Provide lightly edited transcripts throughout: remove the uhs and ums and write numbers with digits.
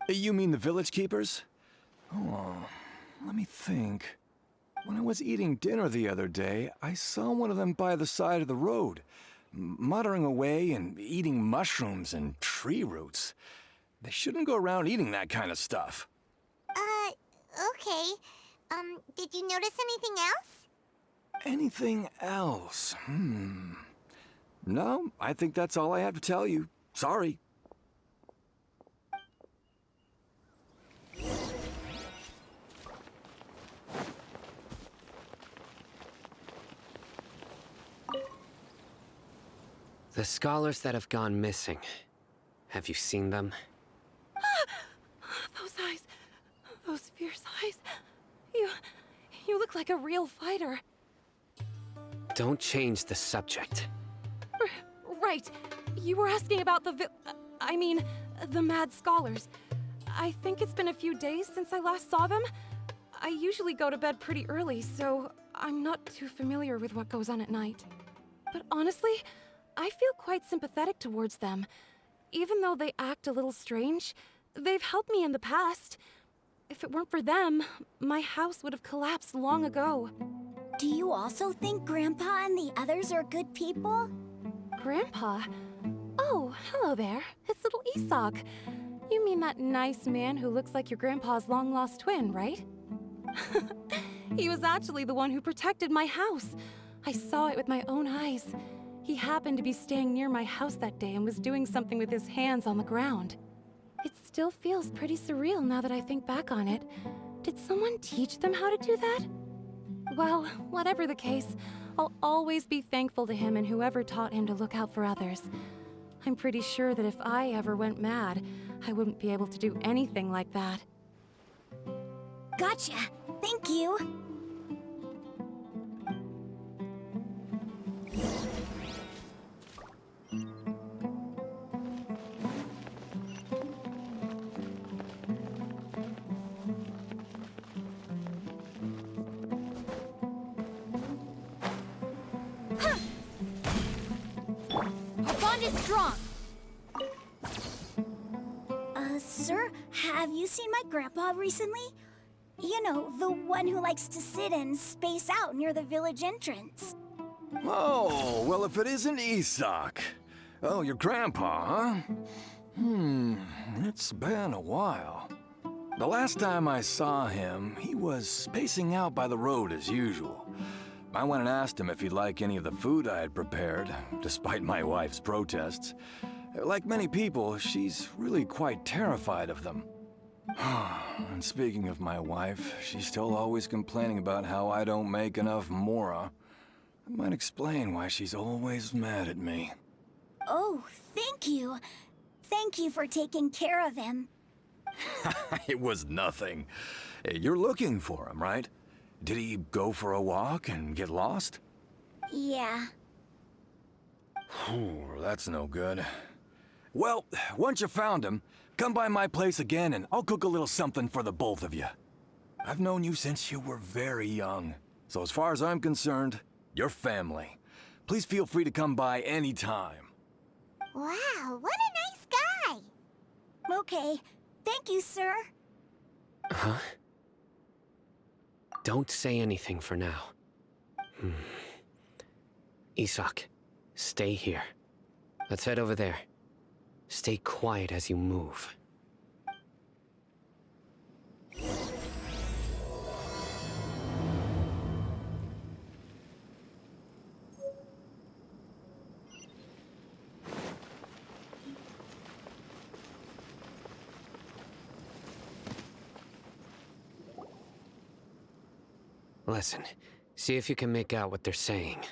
You mean the village keepers? Oh, let me think. When I was eating dinner the other day, I saw one of them by the side of the road, muttering away and eating mushrooms and tree roots. They shouldn't go around eating that kind of stuff. Okay. Did you notice anything else? Anything else? No, I think that's all I have to tell you. Sorry. The scholars that have gone missing. Have you seen them? Those eyes. Those fierce eyes. You look like a real fighter. Don't change the subject. Right. You were asking about the mad scholars. I think it's been a few days since I last saw them. I usually go to bed pretty early, so I'm not too familiar with what goes on at night. But honestly, I feel quite sympathetic towards them. Even though they act a little strange, they've helped me in the past. If it weren't for them, my house would have collapsed long ago. Do you also think Grandpa and the others are good people? Grandpa? Oh, hello there. It's little Isak. You mean that nice man who looks like your grandpa's long-lost twin, right? He was actually the one who protected my house. I saw it with my own eyes. He happened to be staying near my house that day and was doing something with his hands on the ground. It still feels pretty surreal now that I think back on it. Did someone teach them how to do that? Well, whatever the case, I'll always be thankful to him and whoever taught him to look out for others. I'm pretty sure that if I ever went mad, I wouldn't be able to do anything like that. Gotcha. Thank you. Strong. Sir, have you seen my grandpa recently? You know, the one who likes to sit and space out near the village entrance. Oh, well, if it isn't Isak. Oh, your grandpa, huh? It's been a while. The last time I saw him, he was spacing out by the road as usual. I went and asked him if he'd like any of the food I had prepared, despite my wife's protests. Like many people, she's really quite terrified of them. And speaking of my wife, she's still always complaining about how I don't make enough mora. That might explain why she's always mad at me. Oh, thank you. Thank you for taking care of him. It was nothing. You're looking for him, right? Did he go for a walk and get lost? Yeah. That's no good. Well, once you found him, come by my place again and I'll cook a little something for the both of you. I've known you since you were very young, so as far as I'm concerned, you're family. Please feel free to come by anytime. Wow, what a nice guy! Okay, thank you, sir. Huh? Don't say anything for now. Isak, stay here. Let's head over there. Stay quiet as you move. Listen, see if you can make out what they're saying.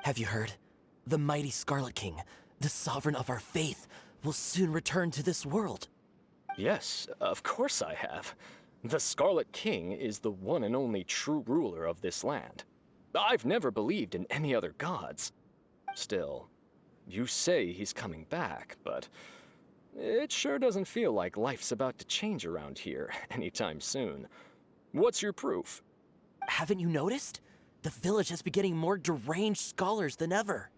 Have you heard? The mighty Scarlet King, the sovereign of our faith, will soon return to this world. Yes, of course I have. The Scarlet King is the one and only true ruler of this land. I've never believed in any other gods. Still, you say he's coming back, but it sure doesn't feel like life's about to change around here anytime soon. What's your proof? Haven't you noticed? The village has been getting more deranged scholars than ever.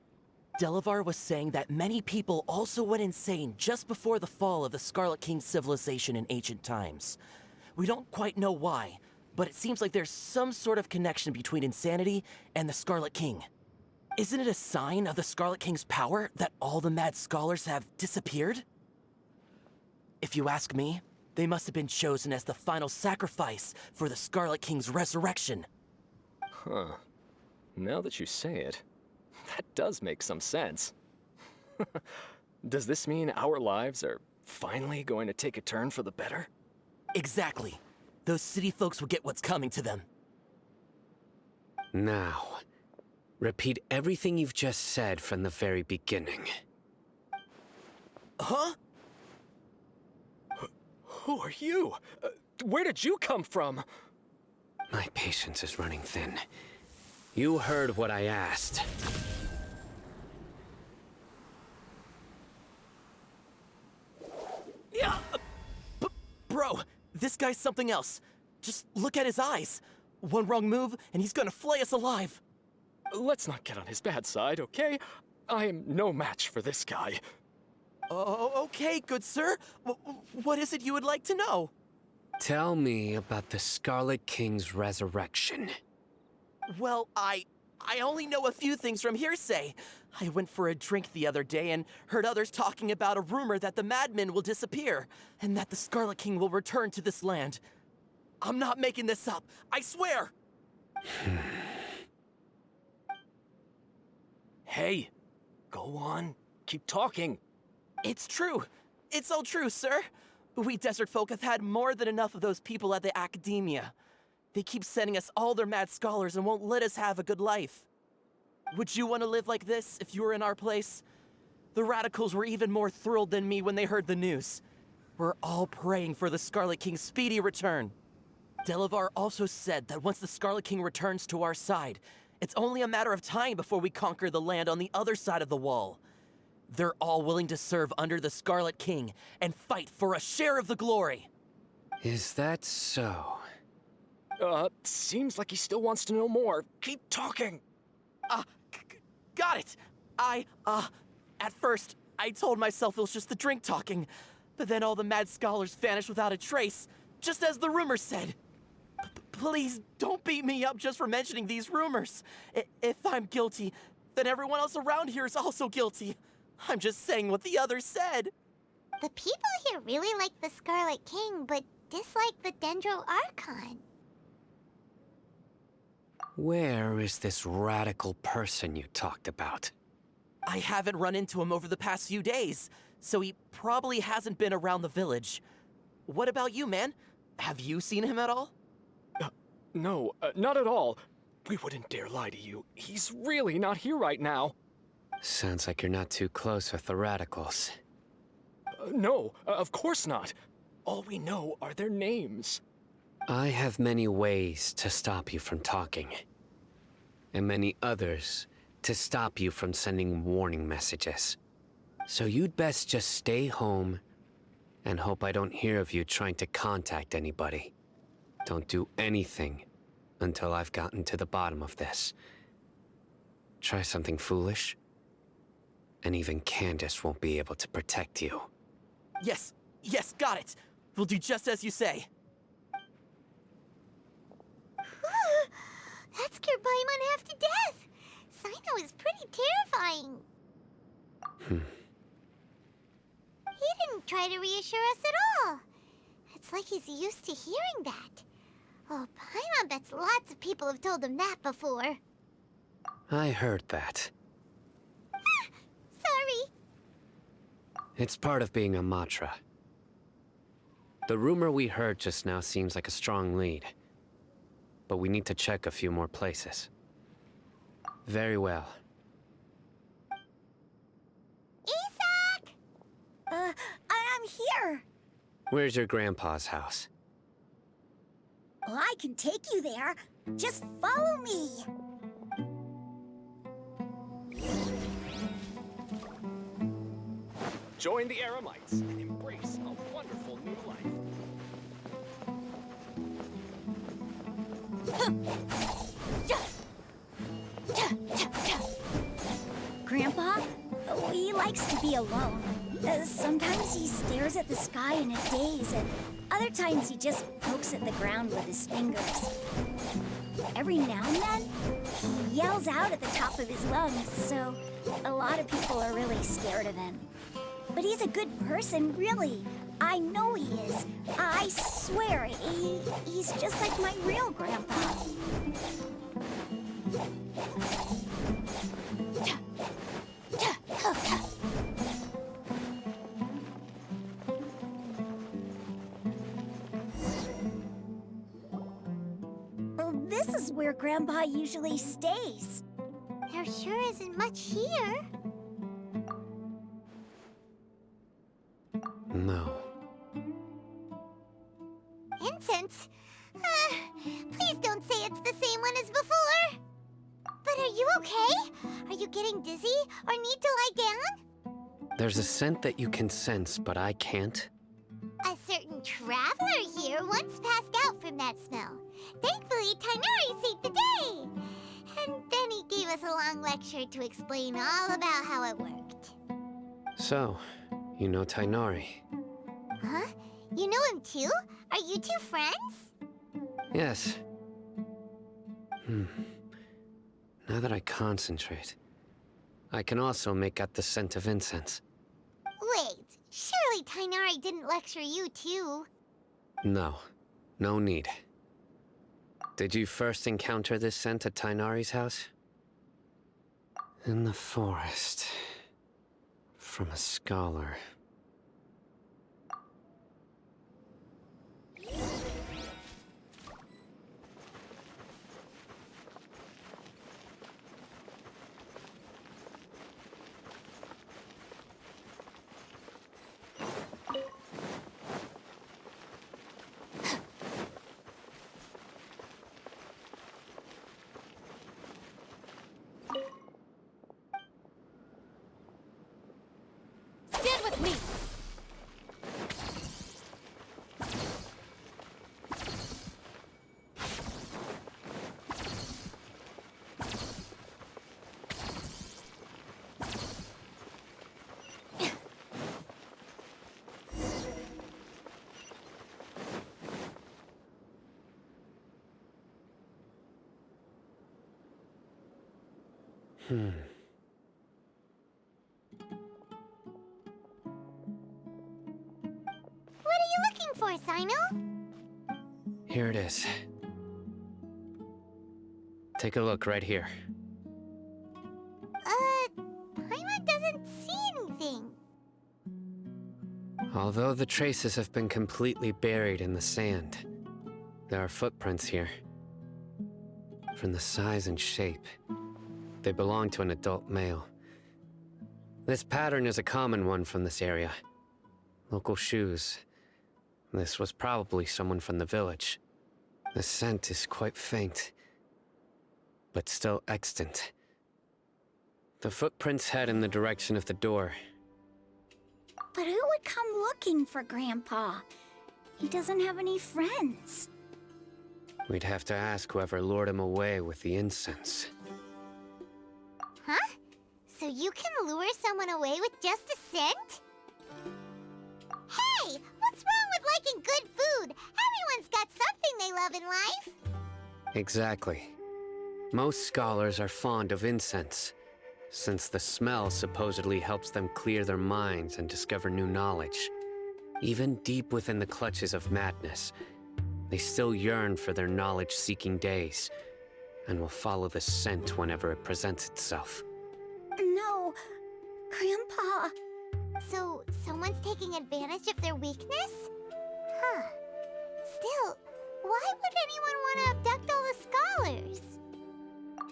Delavar was saying that many people also went insane just before the fall of the Scarlet King civilization in ancient times. We don't quite know why, but it seems like there's some sort of connection between insanity and the Scarlet King. Isn't it a sign of the Scarlet King's power that all the mad scholars have disappeared? If you ask me, they must have been chosen as the final sacrifice for the Scarlet King's resurrection. Huh. Now that you say it, that does make some sense. Does this mean our lives are finally going to take a turn for the better? Exactly. Those city folks will get what's coming to them. Now, repeat everything you've just said from the very beginning. Huh? Who are you? Where did you come from? My patience is running thin. You heard what I asked. Yeah, bro, this guy's something else. Just look at his eyes. One wrong move, and he's gonna flay us alive. Let's not get on his bad side, okay? I am no match for this guy. Oh, okay, good sir. What is it you would like to know? Tell me about the Scarlet King's resurrection. Well, I only know a few things from hearsay. I went for a drink the other day and heard others talking about a rumor that the madmen will disappear, and that the Scarlet King will return to this land. I'm not making this up, I swear! Hey, go on. Keep talking. It's true. It's all true, sir. We desert folk have had more than enough of those people at the academia. They keep sending us all their mad scholars and won't let us have a good life. Would you want to live like this if you were in our place? The radicals were even more thrilled than me when they heard the news. We're all praying for the Scarlet King's speedy return. Delavar also said that once the Scarlet King returns to our side, it's only a matter of time before we conquer the land on the other side of the wall. They're all willing to serve under the Scarlet King and fight for a share of the glory. Is that so? Seems like he still wants to know more. Keep talking. Got it. At first, I told myself it was just the drink talking, but then all the mad scholars vanished without a trace, just as the rumors said. Please don't beat me up just for mentioning these rumors. If I'm guilty, then everyone else around here is also guilty. I'm just saying what the others said. The people here really like the Scarlet King, but dislike the Dendro Archon. Where is this radical person you talked about? I haven't run into him over the past few days, so he probably hasn't been around the village. What about you, man? Have you seen him at all? No, not at all. We wouldn't dare lie to you. He's really not here right now. Sounds like you're not too close with the radicals. No, of course not. All we know are their names. I have many ways to stop you from talking. And many others to stop you from sending warning messages. So you'd best just stay home and hope I don't hear of you trying to contact anybody. Don't do anything until I've gotten to the bottom of this. Try something foolish, and even Candace won't be able to protect you. Yes, got it. We'll do just as you say. That scared Paimon half to death. Sino is pretty terrifying. He didn't try to reassure us at all. It's like he's used to hearing that. Oh, Paimon bets lots of people have told him that before. I heard that. Sorry. It's part of being a Matra. The rumor we heard just now seems like a strong lead. But we need to check a few more places. Very well. Isak! I'm here. Where's your grandpa's house? Well, I can take you there. Just follow me. Join the Eremites and embrace a wonderful new life. Grandpa, He likes to be alone. Sometimes he stares at the sky in a daze, and other times he just pokes at the ground with his fingers. Every now and then, he yells out at the top of his lungs, so a lot of people are really scared of him. But he's a good person, really. I know he is. I swear, he's just like my real grandpa. This is where Grandpa usually stays. There sure isn't much here. No. Incense? Please don't say it's the same one as before. But are you okay? Are you getting dizzy or need to lie down? There's a scent that you can sense, but I can't. A certain traveler here once passed out from that smell. Thankfully, Tighnari saved the day. And then he gave us a long lecture to explain all about how it worked. So, you know Tighnari? Huh? You know him too? Are you two friends? Yes. Now that I concentrate, I can also make out the scent of incense. Wait, surely Tighnari didn't lecture you too? No. No need. Did you first encounter this scent at Tighnari's house? In the forest. From a scholar. Stand with me! What are you looking for, Sino? Here it is. Take a look right here. Paimon doesn't see anything. Although the traces have been completely buried in the sand, there are footprints here. From the size and shape, they belong to an adult male. This pattern is a common one from this area. Local shoes. This was probably someone from the village. The scent is quite faint, but still extant. The footprints head in the direction of the door. But who would come looking for Grandpa? He doesn't have any friends. We'd have to ask whoever lured him away with the incense. Huh? So you can lure someone away with just a scent? Hey! What's wrong with liking good food? Everyone's got something they love in life. Exactly. Most scholars are fond of incense, since the smell supposedly helps them clear their minds and discover new knowledge. Even deep within the clutches of madness, they still yearn for their knowledge-seeking days, and will follow the scent whenever it presents itself. No, Grandpa. So, someone's taking advantage of their weakness? Huh. Still, why would anyone want to abduct all the scholars?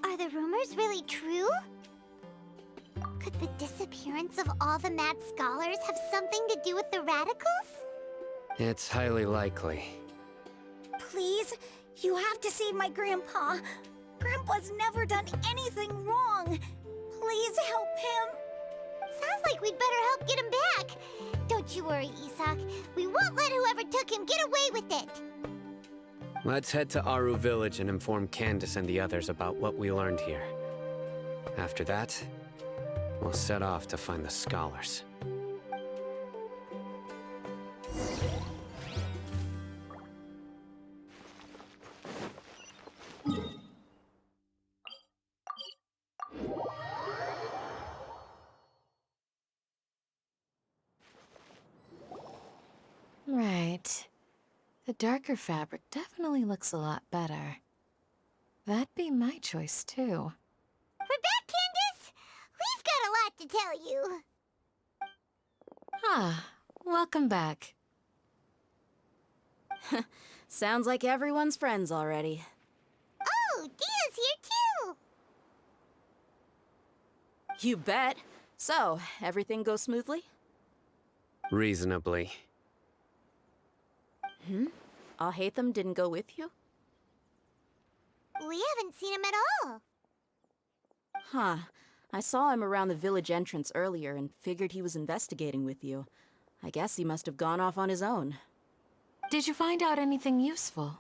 Are the rumors really true? Could the disappearance of all the mad scholars have something to do with the radicals? It's highly likely. Please, you have to save my Grandpa. Grandpa's never done anything wrong. Please help him. Sounds like we'd better help get him back. Don't you worry, Isak. We won't let whoever took him get away with it. Let's head to Aru Village and inform Candace and the others about what we learned here. After that, We'll set off to find the scholars. Right. The darker fabric definitely looks a lot better. That'd be my choice, too. We're back, Candace! We've got a lot to tell you. Ah, welcome back. Sounds like everyone's friends already. Oh, Dia's here too! You bet. So, everything goes smoothly? Reasonably. Alhaitham didn't go with you? We haven't seen him at all. Huh. I saw him around the village entrance earlier and figured he was investigating with you. I guess he must have gone off on his own. Did you find out anything useful?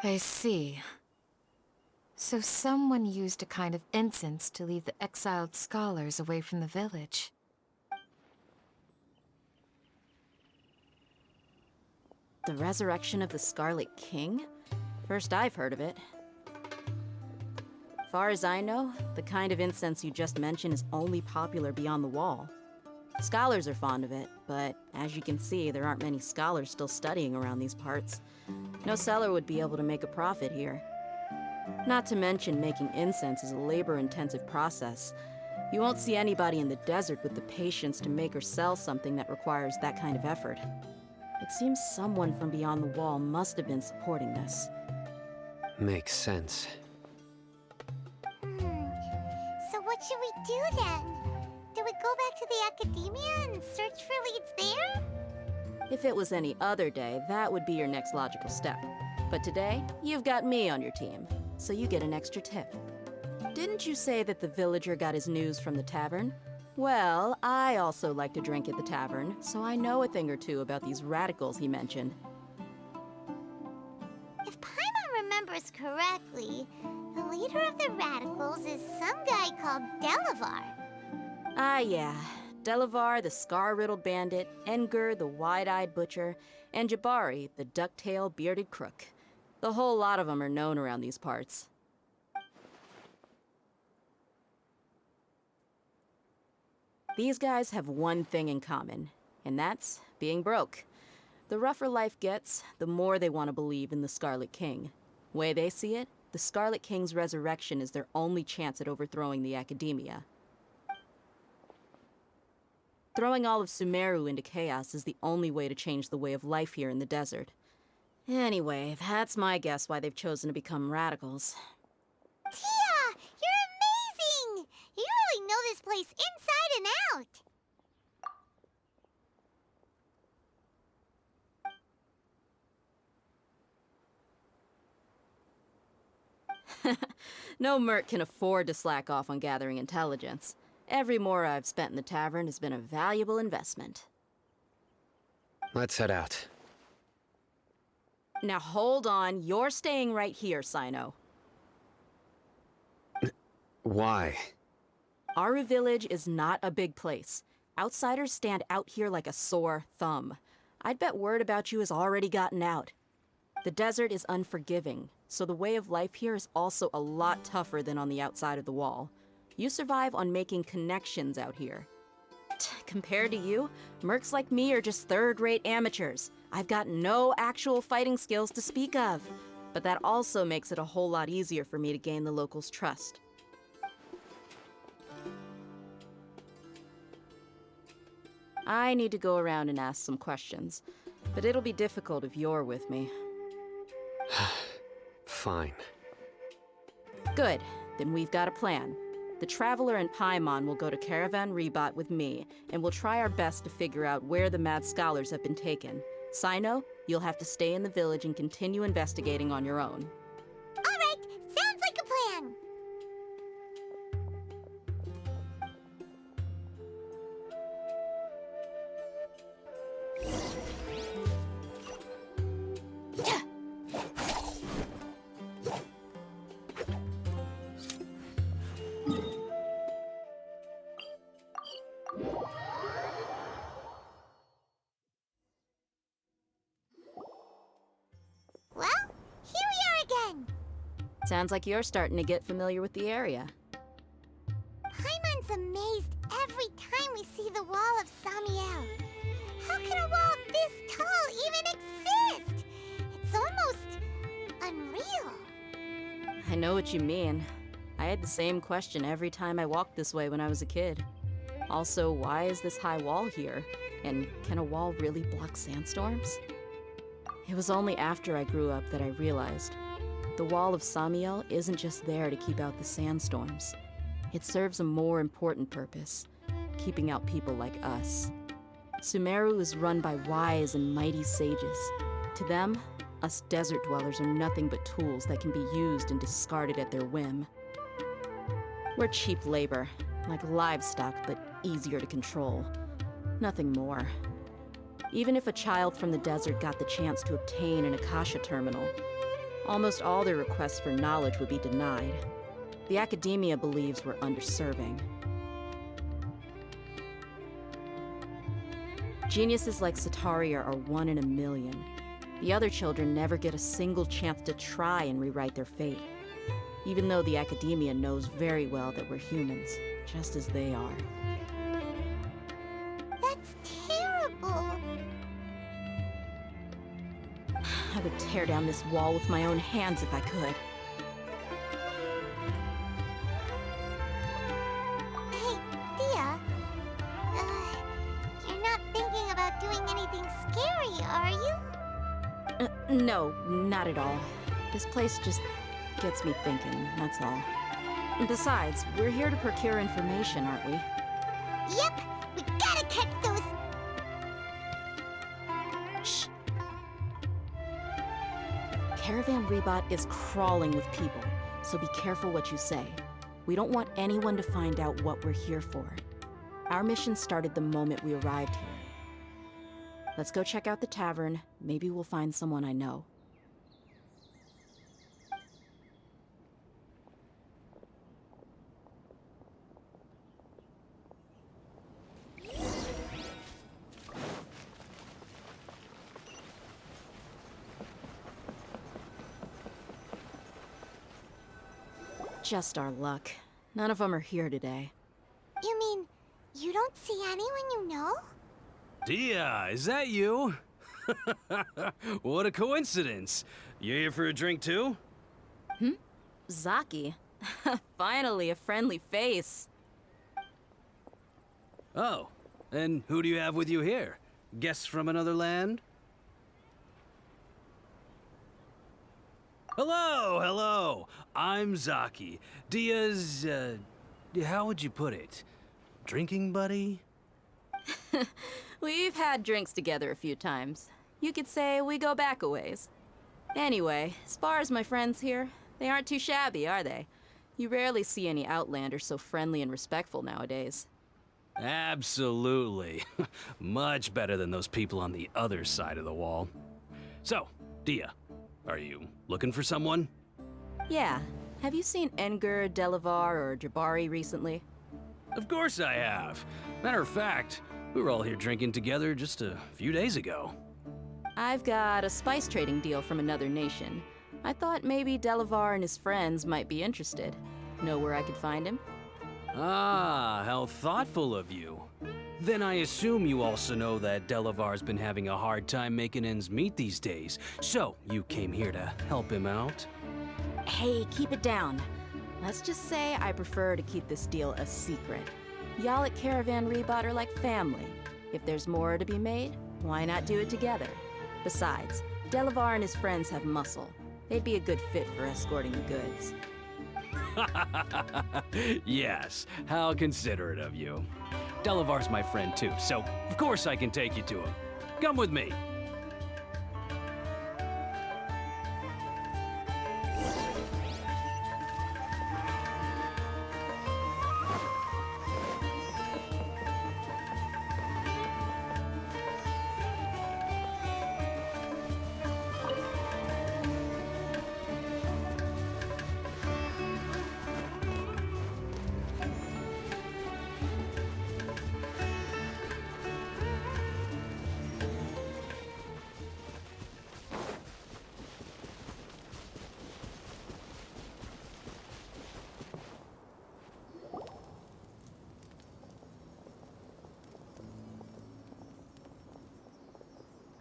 I see. So someone used a kind of incense to lead the exiled scholars away from the village. The resurrection of the Scarlet King? First I've heard of it. Far as I know, the kind of incense you just mentioned is only popular beyond the wall. Scholars are fond of it, but as you can see, there aren't many scholars still studying around these parts. No seller would be able to make a profit here. Not to mention, making incense is a labor-intensive process. You won't see anybody in the desert with the patience to make or sell something that requires that kind of effort. It seems someone from beyond the wall must have been supporting this. Makes sense. So what should we do then? Do we go back to the academia and search for leads there? If it was any other day, that would be your next logical step. But today, you've got me on your team, so you get an extra tip. Didn't you say that the villager got his news from the tavern? Well, I also like to drink at the tavern, so I know a thing or two about these radicals he mentioned. If Paimon remembers correctly, the leader of the radicals is some guy called Delavar. Ah, yeah. Delavar, the scar-riddled bandit, Engur, the wide-eyed butcher, and Jabari, the duck-tailed bearded crook. The whole lot of them are known around these parts. These guys have one thing in common, and that's being broke. The rougher life gets, the more they want to believe in the Scarlet King. Way they see it, the Scarlet King's resurrection is their only chance at overthrowing the academia. Throwing all of Sumeru into chaos is the only way to change the way of life here in the desert. Anyway, that's my guess why they've chosen to become radicals. Tia! You're amazing! You really know this place inside and out! No merc can afford to slack off on gathering intelligence. Every more I've spent in the tavern has been a valuable investment. Let's head out. Now hold on, you're staying right here, Sino. Why? Aru Village is not a big place. Outsiders stand out here like a sore thumb. I'd bet word about you has already gotten out. The desert is unforgiving, so the way of life here is also a lot tougher than on the outside of the wall. You survive on making connections out here. Compared to you, mercs like me are just third-rate amateurs. I've got no actual fighting skills to speak of. But that also makes it a whole lot easier for me to gain the locals' trust. I need to go around and ask some questions, but it'll be difficult if you're with me. Fine. Good, then we've got a plan. The Traveler and Paimon will go to Caravan Rebot with me, and we'll try our best to figure out where the Mad Scholars have been taken. Sino, you'll have to stay in the village and continue investigating on your own. All right, sounds like a plan. Sounds like you're starting to get familiar with the area. Paimon amazed every time we see the wall of Samiel. How can a wall this tall even exist? It's almost unreal. I know what you mean. I had the same question every time I walked this way when I was a kid. Also, why is this high wall here? And can a wall really block sandstorms? It was only after I grew up that I realized the wall of Samiel isn't just there to keep out the sandstorms. It serves a more important purpose, keeping out people like us. Sumeru is run by wise and mighty sages. To them, us desert dwellers are nothing but tools that can be used and discarded at their whim. We're cheap labor, like livestock, but easier to control. Nothing more. Even if a child from the desert got the chance to obtain an Akasha terminal, almost all their requests for knowledge would be denied. The academia believes we're underserving. Geniuses like Sataria are 1 in a million. The other children never get a single chance to try and rewrite their fate, even though the academia knows very well that we're humans, just as they are. That's terrible. I would tear down this wall with my own hands if I could. Hey, Dia. You're not thinking about doing anything scary, are you? No, not at all. This place just gets me thinking, that's all. Besides, we're here to procure information, aren't we? Yep, we gotta catch those. Shh. Caravan Rebot is crawling with people, so be careful what you say. We don't want anyone to find out what we're here for. Our mission started the moment we arrived here. Let's go check out the tavern. Maybe we'll find someone I know. Just our luck. None of them are here today. You mean, you don't see anyone you know? Dia, is that you? What a coincidence. You here for a drink too? Zaki. Finally, a friendly face. Oh, and who do you have with you here? Guests from another land? Hello, hello. I'm Zaki. Dia's, how would you put it? Drinking buddy? We've had drinks together a few times. You could say we go back a ways. Anyway, as far as my friends here, they aren't too shabby, are they? You rarely see any Outlanders so friendly and respectful nowadays. Absolutely. Much better than those people on the other side of the wall. So, Dia, are you looking for someone? Yeah. Have you seen Engur, Delavar, or Jabari recently? Of course I have. Matter of fact, we were all here drinking together just a few days ago. I've got a spice trading deal from another nation. I thought maybe Delavar and his friends might be interested. Know where I could find him? Ah, how thoughtful of you. Then I assume you also know that Delavar's been having a hard time making ends meet these days. So, you came here to help him out? Hey, keep it down. Let's just say I prefer to keep this deal a secret. Y'all at Caravan Rebot are like family. If there's more to be made, why not do it together? Besides, Delavar and his friends have muscle. They'd be a good fit for escorting the goods. Yes, how considerate of you. Delavar's my friend too, so of course I can take you to him. Come with me.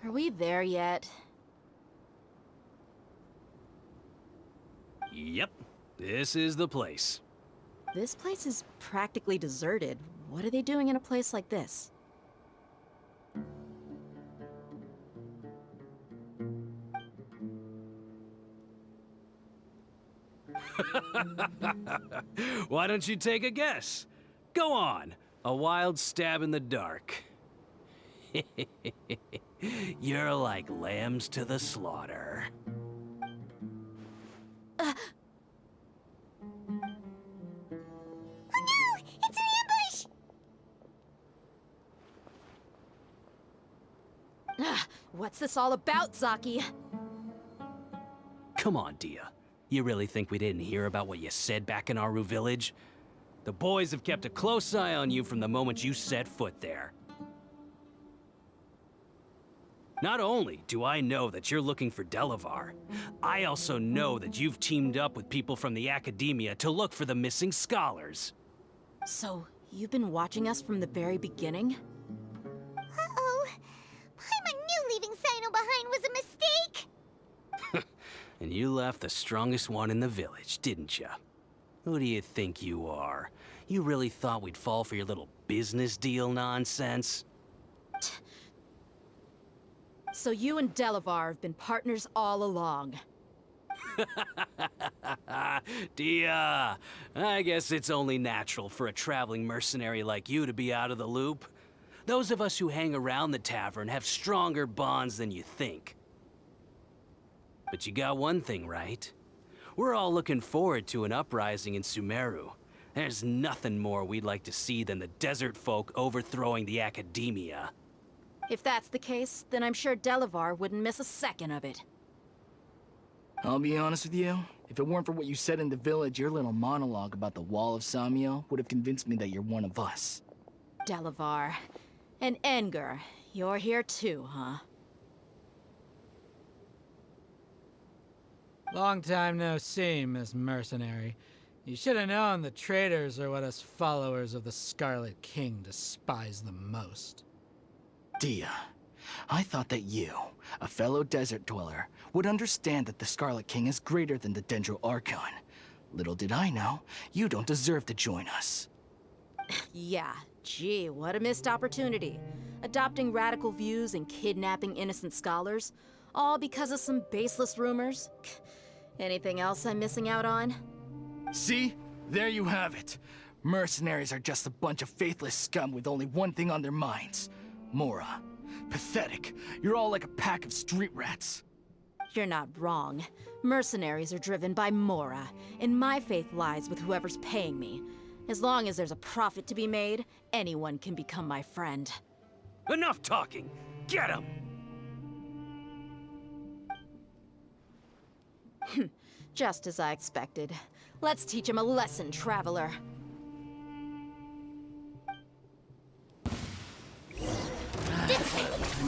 Are we there yet? Yep, this is the place. This place is practically deserted. What are they doing in a place like this? Why don't you take a guess? Go on, a wild stab in the dark. You're like lambs to the slaughter. Oh no! It's an ambush! What's this all about, Zaki? Come on, Dia. You really think we didn't hear about what you said back in Aru village? The boys have kept a close eye on you from the moment you set foot there. Not only do I know that you're looking for Delavar, I also know that you've teamed up with people from the Academia to look for the missing scholars. So, you've been watching us from the very beginning? Uh-oh. Paimon knew leaving Sino behind was a mistake! And you left the strongest one in the village, didn't you? Who do you think you are? You really thought we'd fall for your little business deal nonsense? So you and Delavar have been partners all along. Dia, I guess it's only natural for a traveling mercenary like you to be out of the loop. Those of us who hang around the tavern have stronger bonds than you think. But you got one thing right. We're all looking forward to an uprising in Sumeru. There's nothing more we'd like to see than the desert folk overthrowing the Academia. If that's the case, then I'm sure Delavar wouldn't miss a second of it. I'll be honest with you. If it weren't for what you said in the village, your little monologue about the Wall of Samiel would have convinced me that you're one of us. Delavar. And Enger, you're here too, huh? Long time no see, Miss Mercenary. You should have known the traitors are what us followers of the Scarlet King despise the most. Dia, I thought that you, a fellow desert dweller, would understand that the Scarlet King is greater than the Dendro Archon. Little did I know, you don't deserve to join us. Yeah, gee, what a missed opportunity. Adopting radical views and kidnapping innocent scholars, all because of some baseless rumors. Anything else I'm missing out on? See? There you have it. Mercenaries are just a bunch of faithless scum with only one thing on their minds. Mora. Pathetic. You're all like a pack of street rats. You're not wrong. Mercenaries are driven by Mora, and my faith lies with whoever's paying me. As long as there's a profit to be made, anyone can become my friend. Enough talking! Get him! Just as I expected. Let's teach him a lesson, traveler.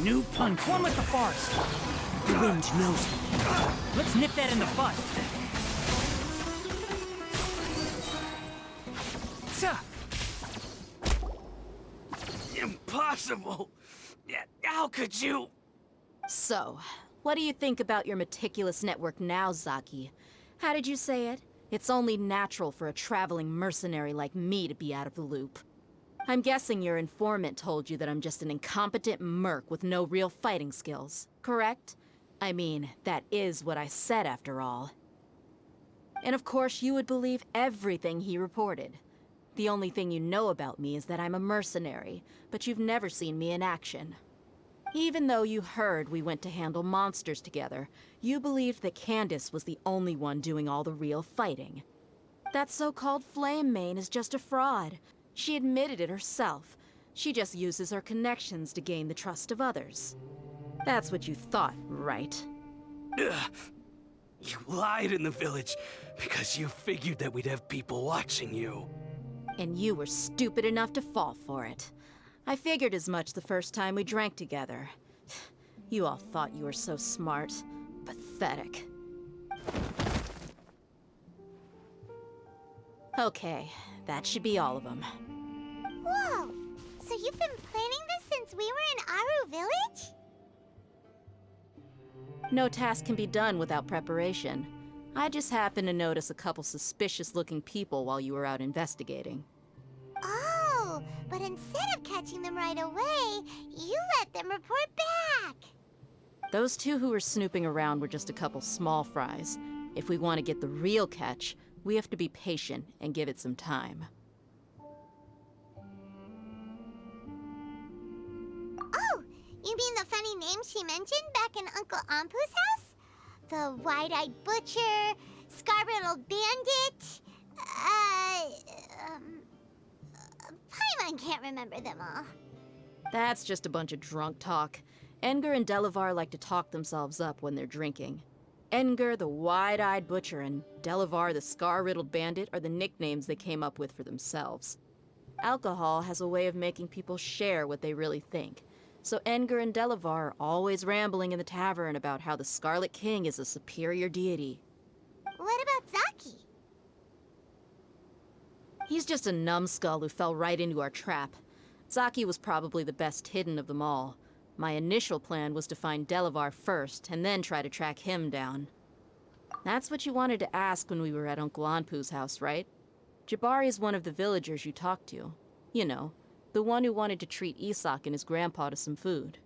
New punch. One with the forest. The wind knows me. Let's nip that in the bud. Impossible! How could you? So, what do you think about your meticulous network now, Zaki? How did you say it? It's only natural for a traveling mercenary like me to be out of the loop. I'm guessing your informant told you that I'm just an incompetent merc with no real fighting skills, correct? I mean, that is what I said after all. And of course you would believe everything he reported. The only thing you know about me is that I'm a mercenary, but you've never seen me in action. Even though you heard we went to handle monsters together, you believed that Candace was the only one doing all the real fighting. That so-called Flame Mane is just a fraud. She admitted it herself. She just uses her connections to gain the trust of others. That's what you thought, right? Ugh. You lied in the village because you figured that we'd have people watching you. And you were stupid enough to fall for it. I figured as much the first time we drank together. You all thought you were so smart. Pathetic. Okay, that should be all of them. Whoa! So you've been planning this since we were in Aru Village? No task can be done without preparation. I just happened to notice a couple suspicious-looking people while you were out investigating. Oh, but instead of catching them right away, you let them report back. Those two who were snooping around were just a couple small fries. If we want to get the real catch, we have to be patient and give it some time. Oh, you mean the funny name she mentioned back in Uncle Ampu's house? The wide-eyed butcher, scar-riddled bandit, Paimon can't remember them all. That's just a bunch of drunk talk. Edgar and Delavar like to talk themselves up when they're drinking. Edgar, the wide-eyed butcher, and Delavar, the scar-riddled bandit, are the nicknames they came up with for themselves. Alcohol has a way of making people share what they really think. So Edgar and Delavar are always rambling in the tavern about how the Scarlet King is a superior deity. What about Zaki? He's just a numbskull who fell right into our trap. Zaki was probably the best hidden of them all. My initial plan was to find Delavar first, and then try to track him down. That's what you wanted to ask when we were at Uncle Anpu's house, right? Jabari is one of the villagers you talked to. You know, the one who wanted to treat Isak and his grandpa to some food.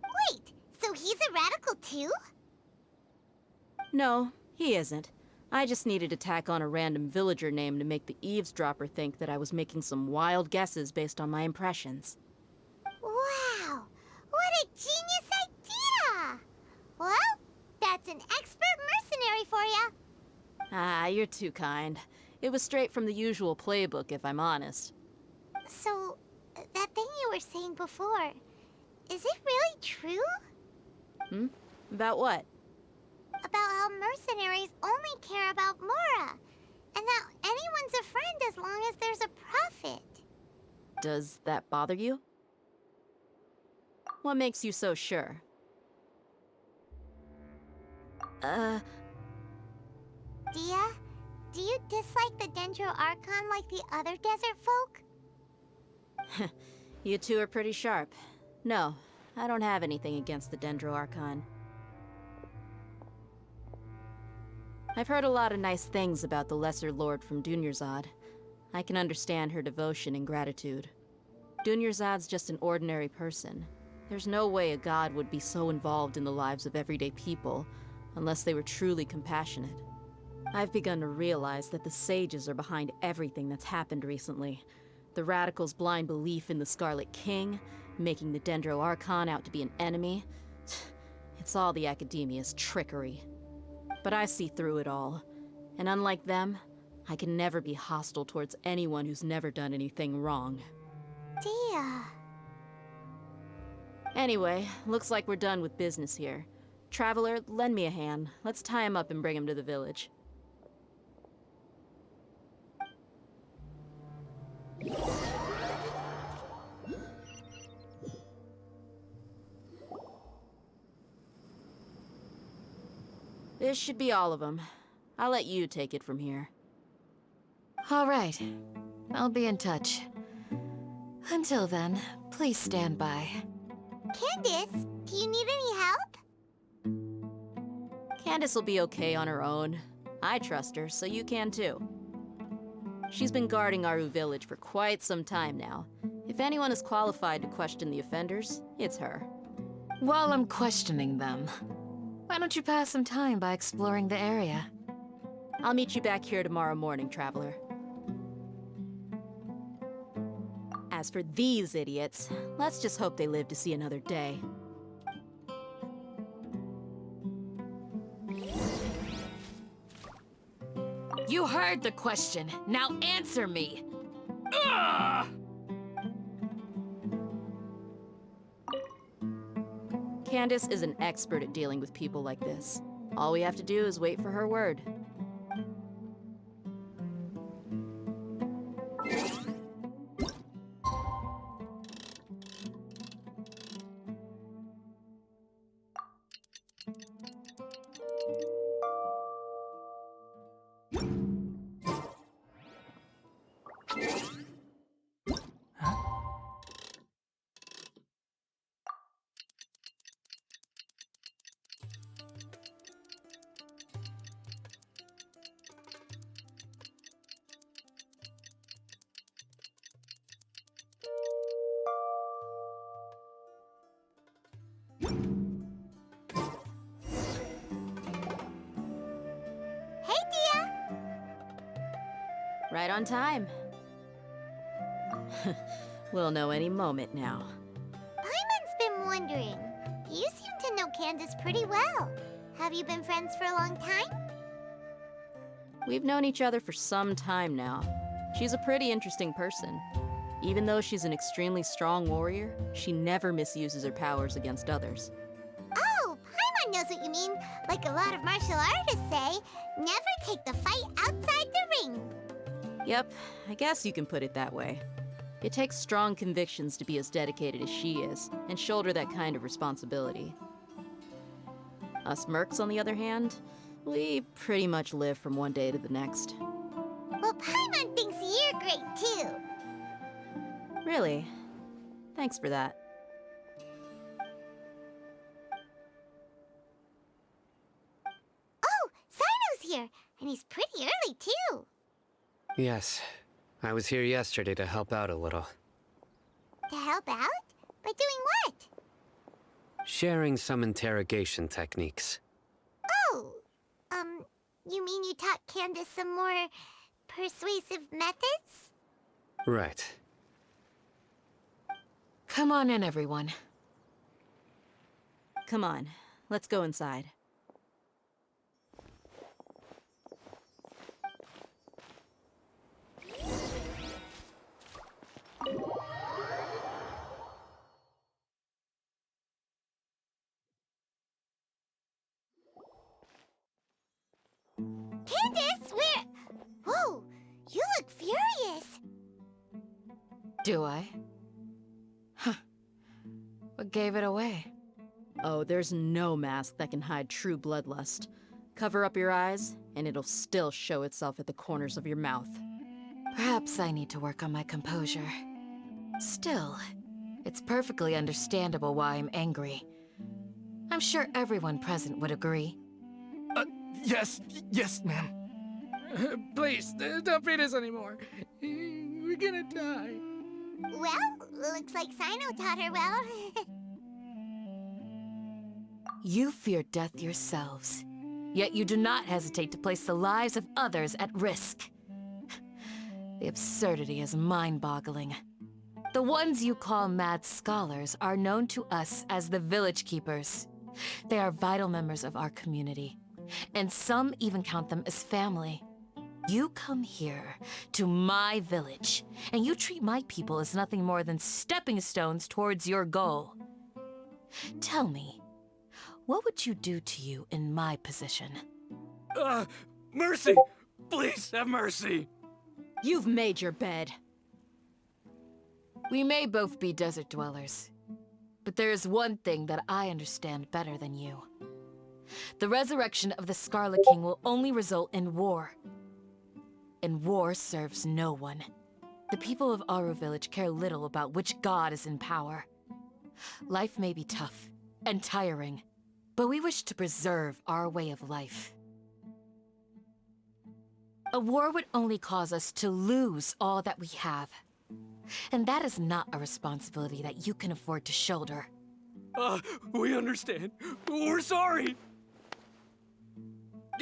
Wait, so he's a radical too? No, he isn't. I just needed to tack on a random villager name to make the eavesdropper think that I was making some wild guesses based on my impressions. Wow, what a genius idea! Well, that's an expert mercenary for ya. Ah, you're too kind. It was straight from the usual playbook, if I'm honest. So, that thing you were saying before, is it really true? About what? About how mercenaries only care about Mora, and that anyone's a friend as long as there's a profit. Does that bother you? What makes you so sure? Dia, do you dislike the Dendro Archon like the other desert folk? You two are pretty sharp. No, I don't have anything against the Dendro Archon. I've heard a lot of nice things about the Lesser Lord from Dunyarzad. I can understand her devotion and gratitude. Dunyarzad's just an ordinary person. There's no way a god would be so involved in the lives of everyday people, unless they were truly compassionate. I've begun to realize that the sages are behind everything that's happened recently. The radicals' blind belief in the Scarlet King, making the Dendro Archon out to be an enemy. It's all the Academia's trickery. But I see through it all. And unlike them, I can never be hostile towards anyone who's never done anything wrong. Dia. Anyway, looks like we're done with business here. Traveler, lend me a hand. Let's tie him up and bring him to the village. This should be all of them. I'll let you take it from here. All right. I'll be in touch. Until then, please stand by. Candace, do you need any help? Candace will be okay on her own. I trust her, so you can too. She's been guarding Aru village for quite some time now. If anyone is qualified to question the offenders, it's her. While I'm questioning them, why don't you pass some time by exploring the area? I'll meet you back here tomorrow morning, Traveler. As for these idiots, let's just hope they live to see another day. You heard the question. Now answer me. Candace is an expert at dealing with people like this. All we have to do is wait for her word. Hey, Dia! Right on time. We'll know any moment now. Paimon's been wondering. You seem to know Candace pretty well. Have you been friends for a long time? We've known each other for some time now. She's a pretty interesting person. Even though she's an extremely strong warrior, she never misuses her powers against others. Oh, Paimon knows what you mean. Like a lot of martial artists say, never take the fight outside the ring. Yep, I guess you can put it that way. It takes strong convictions to be as dedicated as she is, and shoulder that kind of responsibility. Us mercs, on the other hand, we pretty much live from one day to the next. Well, Paimon thinks you're great too. Really? Thanks for that. Oh, Sino's here, and he's pretty early too. Yes. I was here yesterday to help out a little. To help out? By doing what? Sharing some interrogation techniques. Oh, you mean you taught Candace some more persuasive methods? Right. Come on in, everyone. Come on, let's go inside. Candace, where? Whoa, you look furious. Do I? Huh. What gave it away? Oh, there's no mask that can hide true bloodlust. Cover up your eyes, and it'll still show itself at the corners of your mouth. Perhaps I need to work on my composure. Still, it's perfectly understandable why I'm angry. I'm sure everyone present would agree. Yes, ma'am. Please, don't beat us anymore. We're gonna die. Well, looks like Sino taught her well. You fear death yourselves, yet you do not hesitate to place the lives of others at risk. The absurdity is mind-boggling. The ones you call mad scholars are known to us as the Village Keepers. They are vital members of our community, and some even count them as family. You come here, to my village, and you treat my people as nothing more than stepping stones towards your goal. Tell me, what would you do to you in my position? Mercy! Please have mercy! You've made your bed. We may both be desert dwellers, but there is one thing that I understand better than you. The resurrection of the Scarlet King will only result in war. And war serves no one. The people of Aru Village care little about which god is in power. Life may be tough and tiring, but we wish to preserve our way of life. A war would only cause us to lose all that we have. And that is not a responsibility that you can afford to shoulder. We understand. We're sorry.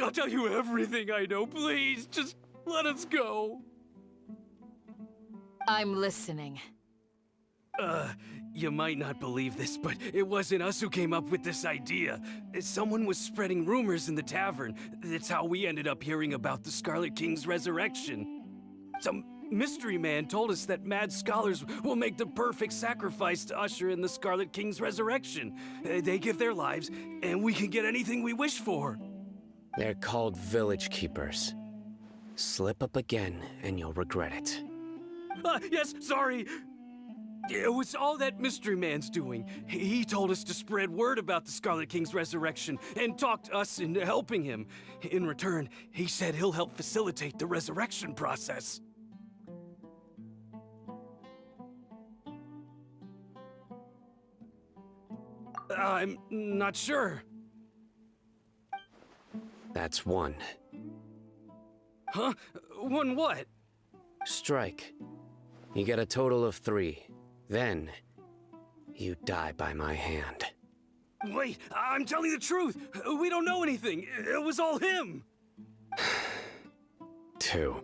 I'll tell you everything I know. Please, just let us go. I'm listening. You might not believe this, but it wasn't us who came up with this idea. Someone was spreading rumors in the tavern. That's how we ended up hearing about the Scarlet King's resurrection. Some mystery man told us that mad scholars will make the perfect sacrifice to usher in the Scarlet King's resurrection. They give their lives, and we can get anything we wish for. They're called Village Keepers. Slip up again, and you'll regret it. Yes, sorry. It was all that mystery man's doing. He told us to spread word about the Scarlet King's resurrection and talked us into helping him. In return, he said he'll help facilitate the resurrection process. I'm not sure. That's one. Huh? One what? Strike. You get a total of 3. Then, you die by my hand. Wait, I'm telling the truth. We don't know anything. It was all him. 2.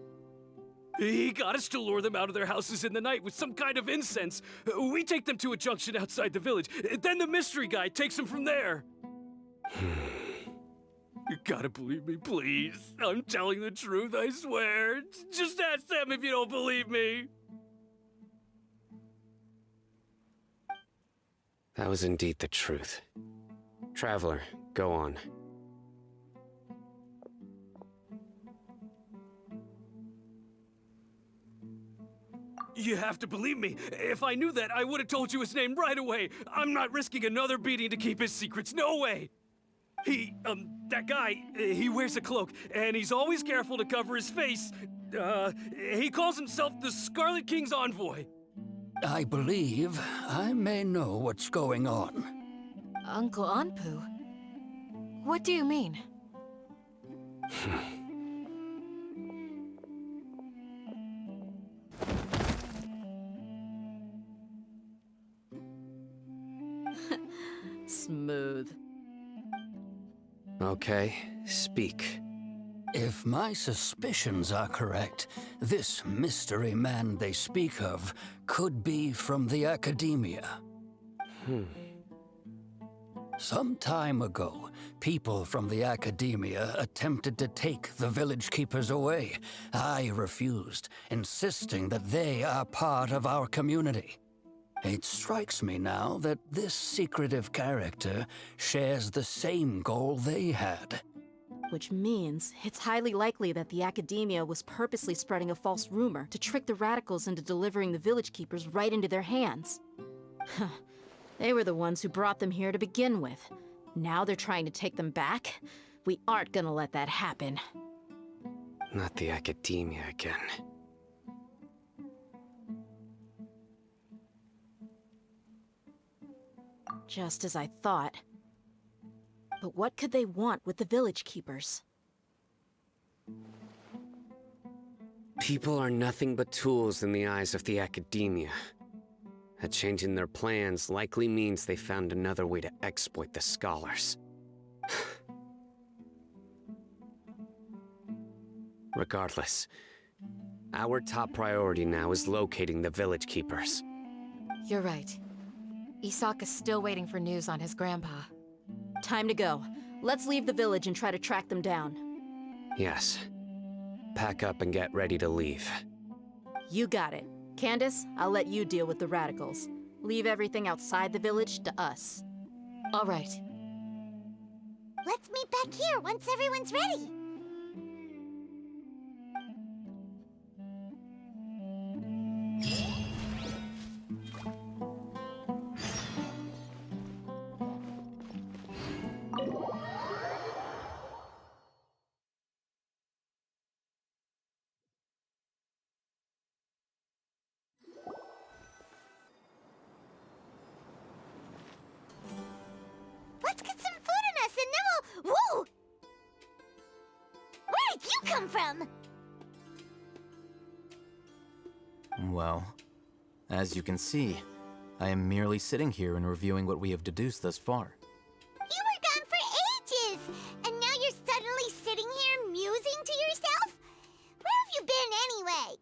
He got us to lure them out of their houses in the night with some kind of incense. We take them to a junction outside the village. Then the mystery guy takes them from there. You gotta believe me, please. I'm telling the truth, I swear. Just ask them if you don't believe me. That was indeed the truth. Traveler, go on. You have to believe me. If I knew that, I would have told you his name right away. I'm not risking another beating to keep his secrets. No way. That guy, he wears a cloak, and he's always careful to cover his face. He calls himself the Scarlet King's envoy. I believe I may know what's going on. Uncle Anpu? What do you mean? Smooth. Okay, speak. If my suspicions are correct, this mystery man they speak of could be from the Academia. Some time ago, people from the Academia attempted to take the village keepers away. I refused, insisting that they are part of our community. It strikes me now that this secretive character shares the same goal they had. Which means it's highly likely that the Academia was purposely spreading a false rumor to trick the radicals into delivering the village keepers right into their hands. They were the ones who brought them here to begin with. Now they're trying to take them back? We aren't gonna let that happen. Not the Academia again. Just as I thought. But what could they want with the village keepers? People are nothing but tools in the eyes of the Academia. A change in their plans likely means they found another way to exploit the scholars. Regardless, our top priority now is locating the village keepers. You're right. Isak is still waiting for news on his grandpa. Time to go. Let's leave the village and try to track them down. Yes. Pack up and get ready to leave. You got it. Candace, I'll let you deal with the radicals. Leave everything outside the village to us. All right. Let's meet back here once everyone's ready. Let's get some food in us and then we'll... Whoa! Where did you come from? Well, as you can see, I am merely sitting here and reviewing what we have deduced thus far. You were gone for ages! And now you're suddenly sitting here musing to yourself? Where have you been anyway?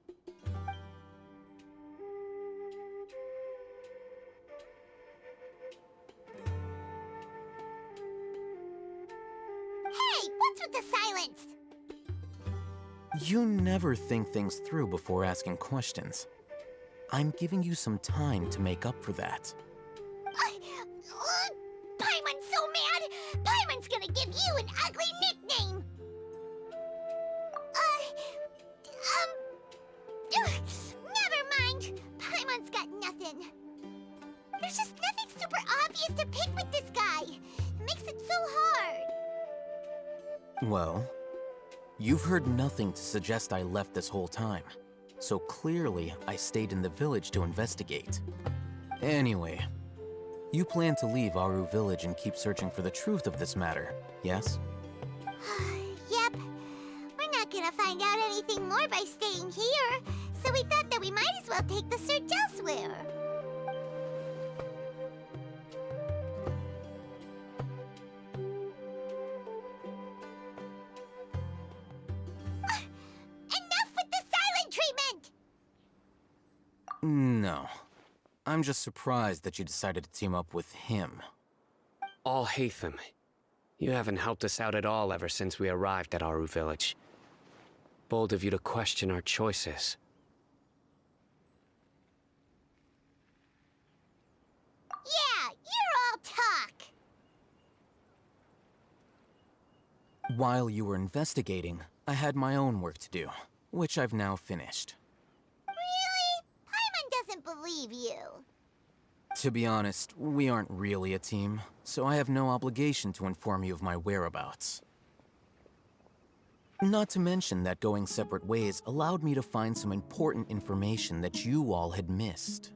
Hey, what's with the silence? You never think things through before asking questions. I'm giving you some time to make up for that. Paimon's so mad! Paimon's gonna give you an ugly nickname! Never mind! Paimon's got nothing. There's just nothing super obvious to pick with this guy. It makes it so hard. Well, you've heard nothing to suggest I left this whole time. So clearly, I stayed in the village to investigate. Anyway, you plan to leave Aru village and keep searching for the truth of this matter, yes? Yep. We're not gonna find out anything more by staying here, so we thought that we might as well take the search elsewhere. I'm just surprised that you decided to team up with him. Alhaitham, you haven't helped us out at all ever since we arrived at Aru Village. Bold of you to question our choices. Yeah, you're all talk. While you were investigating, I had my own work to do, which I've now finished. Really? Paimon doesn't believe you. To be honest, we aren't really a team, so I have no obligation to inform you of my whereabouts. Not to mention that going separate ways allowed me to find some important information that you all had missed.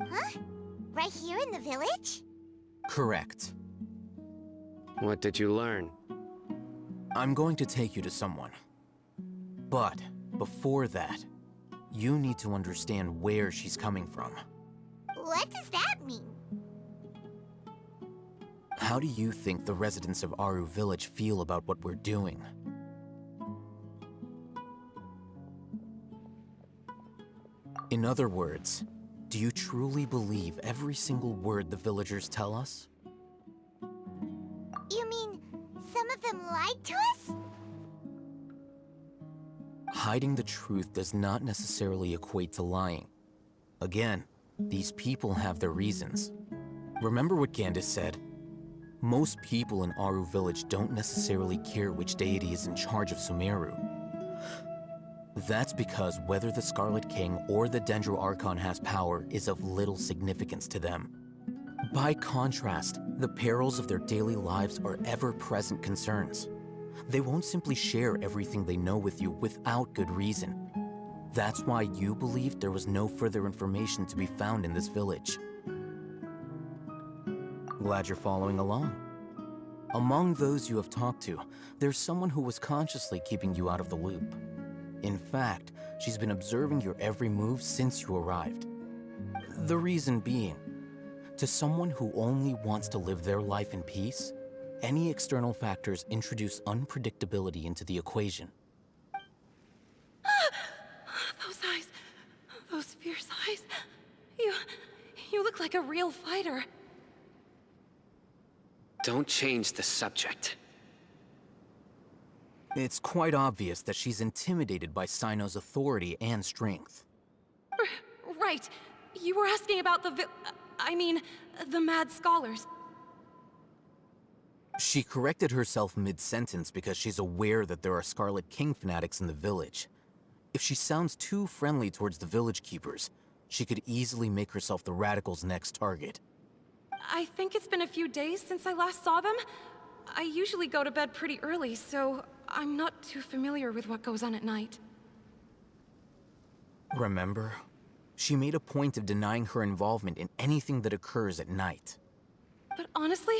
Huh? Right here in the village? Correct. What did you learn? I'm going to take you to someone. But before that, you need to understand where she's coming from. What does that mean? How do you think the residents of Aru Village feel about what we're doing? In other words, do you truly believe every single word the villagers tell us? You mean some of them lied to us? Hiding the truth does not necessarily equate to lying. Again, these people have their reasons. Remember what Candace said? Most people in Aru Village don't necessarily care which deity is in charge of Sumeru. That's because whether the Scarlet King or the Dendro Archon has power is of little significance to them. By contrast, the perils of their daily lives are ever-present concerns. They won't simply share everything they know with you without good reason. That's why you believed there was no further information to be found in this village. Glad you're following along. Among those you have talked to, there's someone who was consciously keeping you out of the loop. In fact, she's been observing your every move since you arrived. The reason being, to someone who only wants to live their life in peace, any external factors introduce unpredictability into the equation. Those eyes. Those fierce eyes. You look like a real fighter. Don't change the subject. It's quite obvious that she's intimidated by Sino's authority and strength. Right. You were asking about the mad scholars. She corrected herself mid-sentence because she's aware that there are Scarlet King fanatics in the village. If she sounds too friendly towards the village keepers, she could easily make herself the Radicals' next target. I think it's been a few days since I last saw them. I usually go to bed pretty early, so I'm not too familiar with what goes on at night. Remember? She made a point of denying her involvement in anything that occurs at night. But honestly,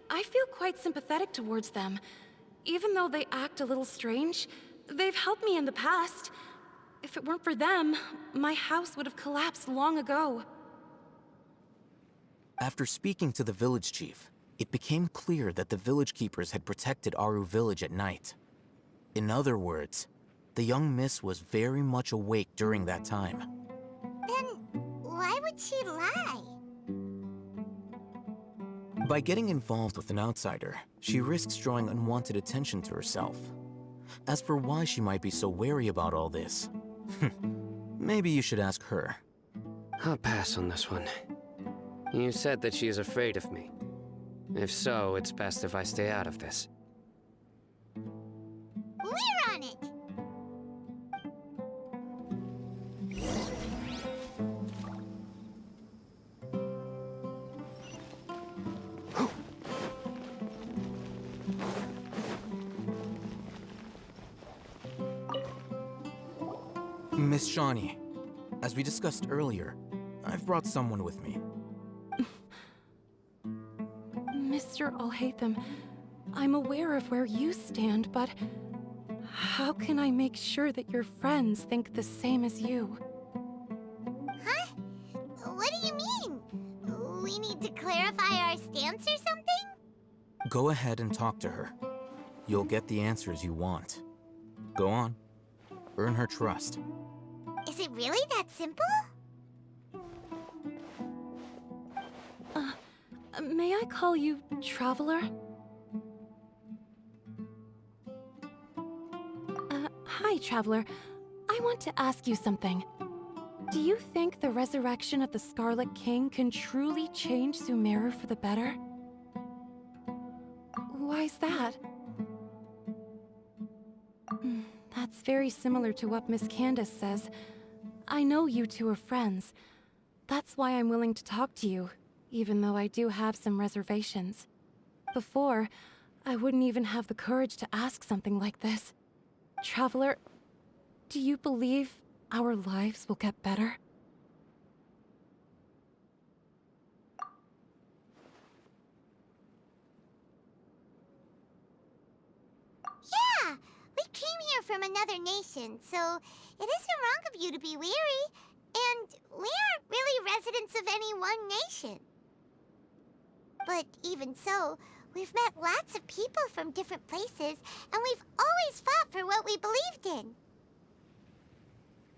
I feel quite sympathetic towards them. Even though they act a little strange, they've helped me in the past. If it weren't for them, my house would have collapsed long ago. After speaking to the village chief, it became clear that the village keepers had protected Aru Village at night. In other words, the young miss was very much awake during that time. Then why would she lie? By getting involved with an outsider, she risks drawing unwanted attention to herself. As for why she might be so wary about all this, maybe you should ask her. I'll pass on this one. You said that she is afraid of me. If so, it's best if I stay out of this. We're on it! Miss Shawnee, as we discussed earlier, I've brought someone with me. Mr. Alhaitham, I'm aware of where you stand, but how can I make sure that your friends think the same as you? Huh? What do you mean? We need to clarify our stance or something? Go ahead and talk to her. You'll get the answers you want. Go on. Earn her trust. Is it really that simple? May I call you Traveler? Hi, Traveler. I want to ask you something. Do you think the resurrection of the Scarlet King can truly change Sumeru for the better? Why's that? That's very similar to what Miss Candace says. I know you two are friends. That's why I'm willing to talk to you, even though I do have some reservations. Before, I wouldn't even have the courage to ask something like this. Traveler, do you believe our lives will get better? Yeah! We came here from another nation, so it isn't wrong of you to be weary. And we aren't really residents of any one nation. But even so, we've met lots of people from different places, and we've always fought for what we believed in.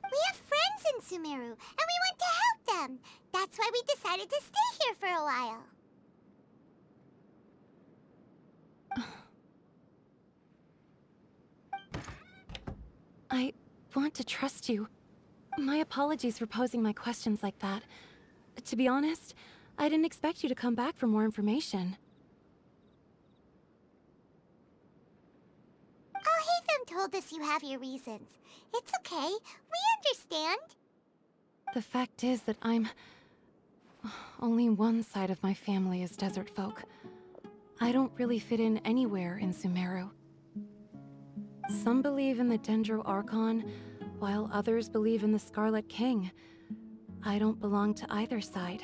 We have friends in Sumeru, and we want to help them. That's why we decided to stay here for a while. I want to trust you. My apologies for posing my questions like that. To be honest, I didn't expect you to come back for more information. Alhaitham told us you have your reasons. It's okay. We understand. The fact is that only one side of my family is desert folk. I don't really fit in anywhere in Sumeru. Some believe in the Dendro Archon, while others believe in the Scarlet King. I don't belong to either side,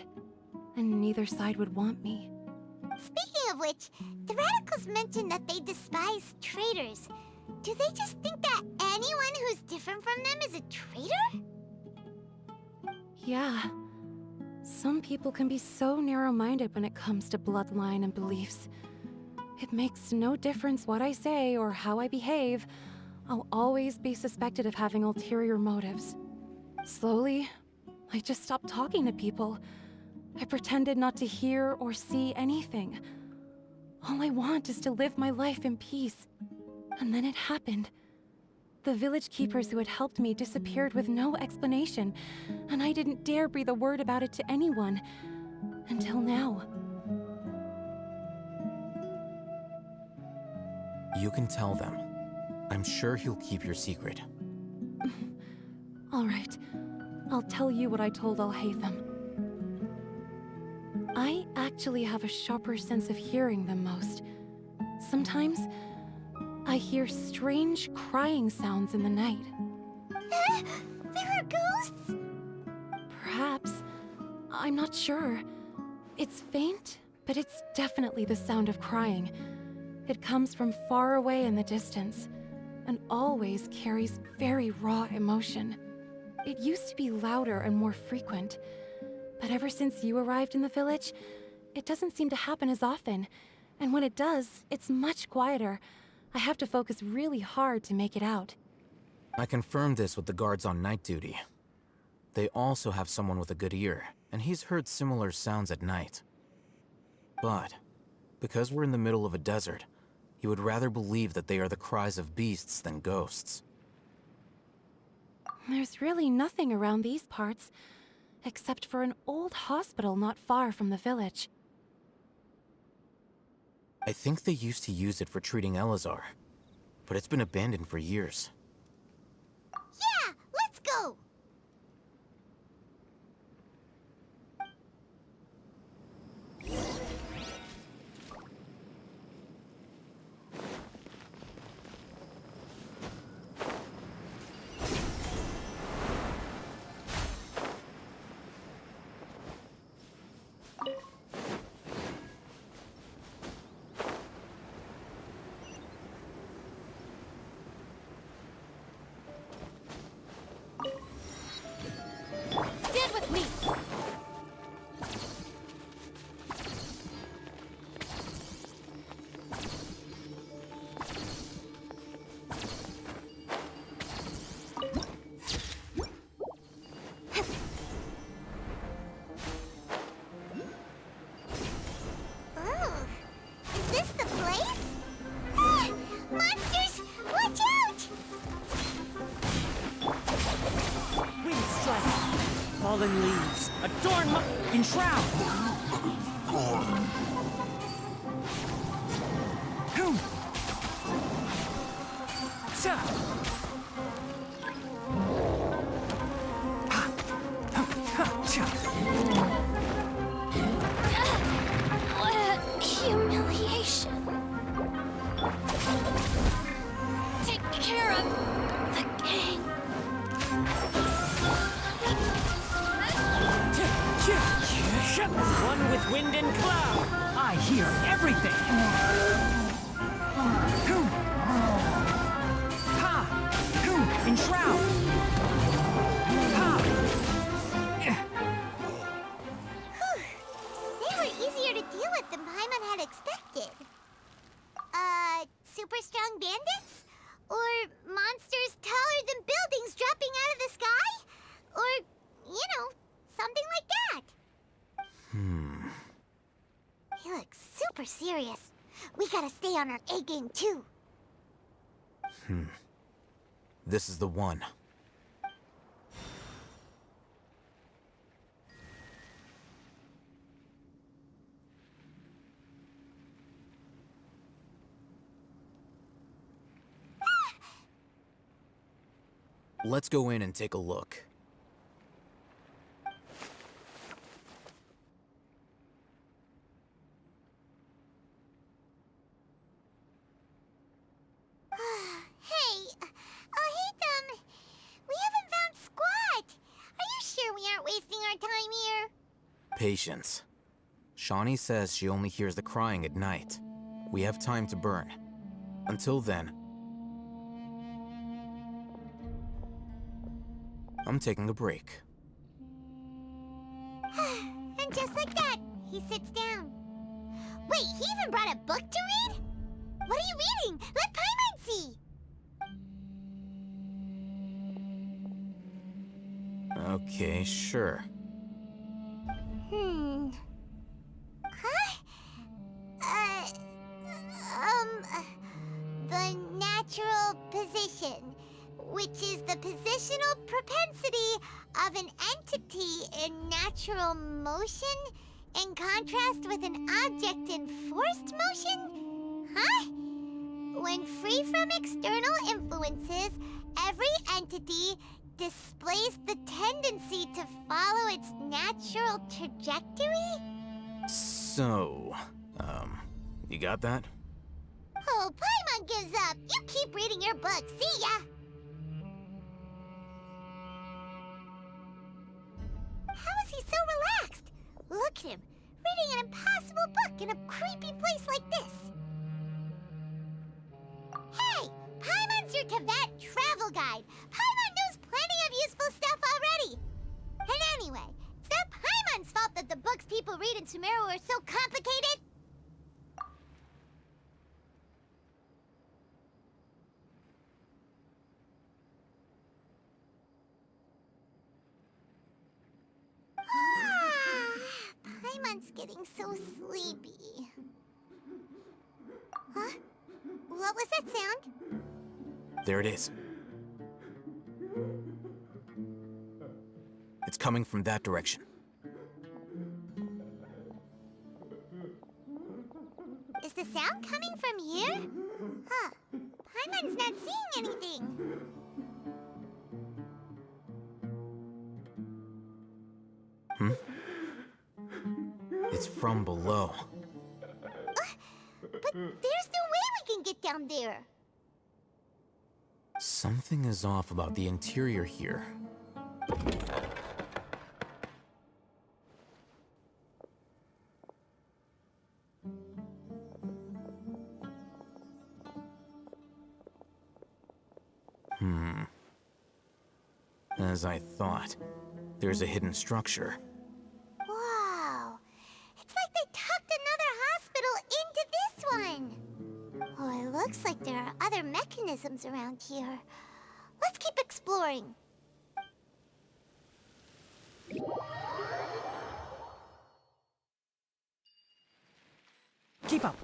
and neither side would want me. Speaking of which, the radicals mentioned that they despise traitors. Do they just think that anyone who's different from them is a traitor? Yeah. Some people can be so narrow-minded when it comes to bloodline and beliefs. It makes no difference what I say or how I behave. I'll always be suspected of having ulterior motives. Slowly, I just stopped talking to people. I pretended not to hear or see anything. All I want is to live my life in peace. And then it happened. The village keepers who had helped me disappeared with no explanation, and I didn't dare breathe a word about it to anyone. Until now. You can tell them. I'm sure he'll keep your secret. All right. I'll tell you what I told Alhaitham. I actually have a sharper sense of hearing than most. Sometimes, I hear strange crying sounds in the night. There are ghosts? Perhaps. I'm not sure. It's faint, but it's definitely the sound of crying. It comes from far away in the distance, and always carries very raw emotion. It used to be louder and more frequent, but ever since you arrived in the village, it doesn't seem to happen as often, and when it does, it's much quieter. I have to focus really hard to make it out. I confirmed this with the guards on night duty. They also have someone with a good ear, and he's heard similar sounds at night. But, because we're in the middle of a desert, he would rather believe that they are the cries of beasts than ghosts. There's really nothing around these parts, except for an old hospital not far from the village. I think they used to use it for treating Elazar, but it's been abandoned for years. Yeah, let's go! Adorn my... Enshroud! What a humiliation. Take care of the king. One with wind and cloud. I hear everything. Ha! Enshroud! They were easier to deal with than Paimon had expected. Super strong bandits? Or monsters taller than buildings dropping out of the sky? Or, something like that. He looks super serious. We gotta stay on our A game too. This is the one. Let's go in and take a look. Hey, Alhaitham, we haven't found squat. Are you sure we aren't wasting our time here? Patience. Shawnee says she only hears the crying at night. We have time to burn. Until then, I'm taking a break. And just like that, he sits down. Wait, he even brought a book to read? What are you reading? Let Paimon see! Okay, sure. The natural position, which is the positional propensity of an entity in natural motion in contrast with an object in forced motion? Huh? When free from external influences, every entity displays the tendency to follow its natural trajectory? So, you got that? Oh, Paimon gives up. You keep reading your book. See ya! How is he so relaxed? Look at him, reading an impossible book in a creepy place like this. Hey, Paimon's your Tibet travel guide. Paimon knows plenty of useful stuff already. And anyway, it's not Paimon's fault that the books people read in Sumeru are so complicated. Paimon's getting so sleepy. Huh? What was that sound? There it is. It's coming from that direction. Is the sound coming from here? Huh. Paimon's not seeing anything. It's from below. But there's no way we can get down there. Something is off about the interior here. As I thought, there's a hidden structure. Wow. It's like they tucked another hospital into this one. Oh, it looks like there are other mechanisms around here. Let's keep exploring. Keep up.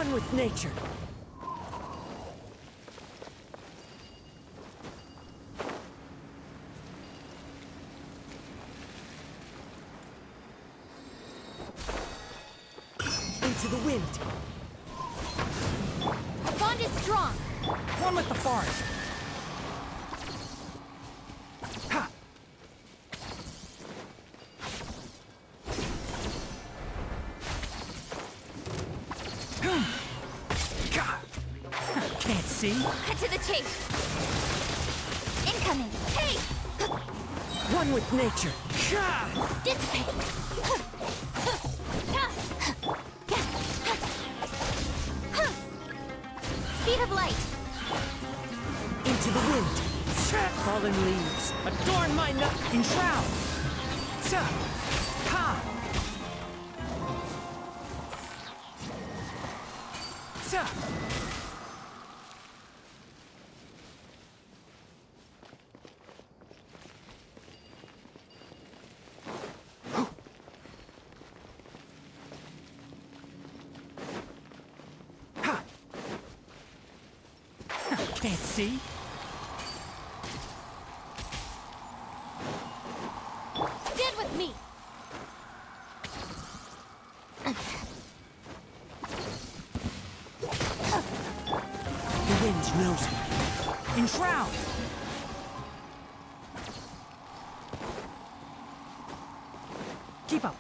One with nature. Into the wind. Our bond is strong. One with the forest. Can't see. Cut to the chase. Incoming. Hey! One with nature. Dissipate. Speed of light. Into the wind. Fallen leaves. Adorn my nut. Enshroud. Ha! Can't see. Dead with me. The wind knows me. Enshroud. Keep up.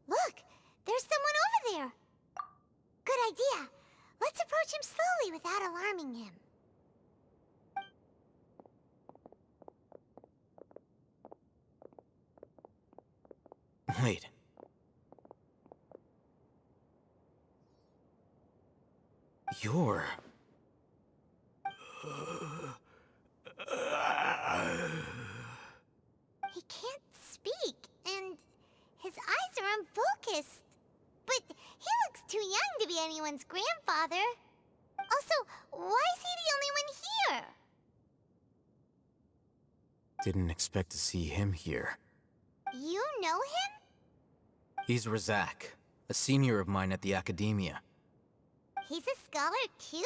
Look, there's someone over there. Good idea. Let's approach him slowly without alarming him. Wait. You're... He can't speak, and his eyes are unfocused. But he looks too young to be anyone's grandfather. Also, why is he the only one here? Didn't expect to see him here. You know him? He's Razak, a senior of mine at the Academia. He's a scholar too?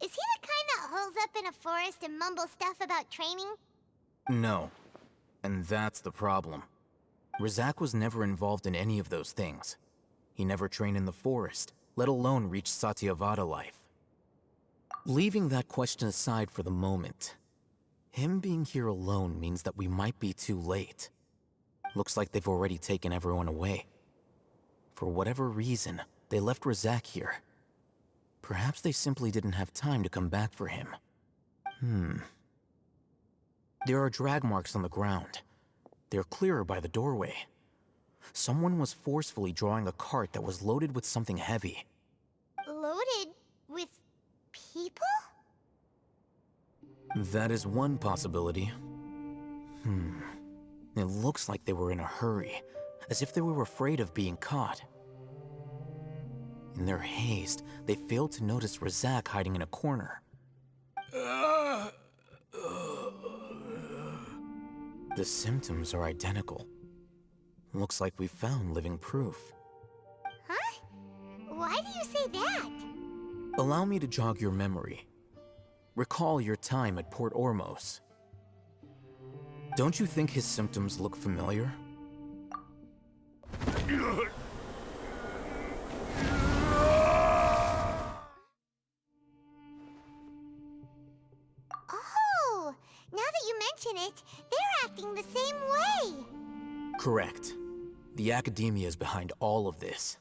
Is he the kind that holes up in a forest and mumbles stuff about training? No. And that's the problem. Razak was never involved in any of those things. He never trained in the forest, let alone reach Satyavada life. Leaving that question aside for the moment, him being here alone means that we might be too late. Looks like they've already taken everyone away. For whatever reason, they left Razak here. Perhaps they simply didn't have time to come back for him. There are drag marks on the ground. They're clearer by the doorway. Someone was forcefully drawing a cart that was loaded with something heavy. Loaded with people? That is one possibility. It looks like they were in a hurry, as if they were afraid of being caught. In their haste, they failed to notice Razak hiding in a corner. The symptoms are identical. Looks like we found living proof. Huh? Why do you say that? Allow me to jog your memory. Recall your time at Port Ormos. Don't you think his symptoms look familiar? Oh, now that you mention it, they're acting the same way. Correct. The Academia is behind all of this.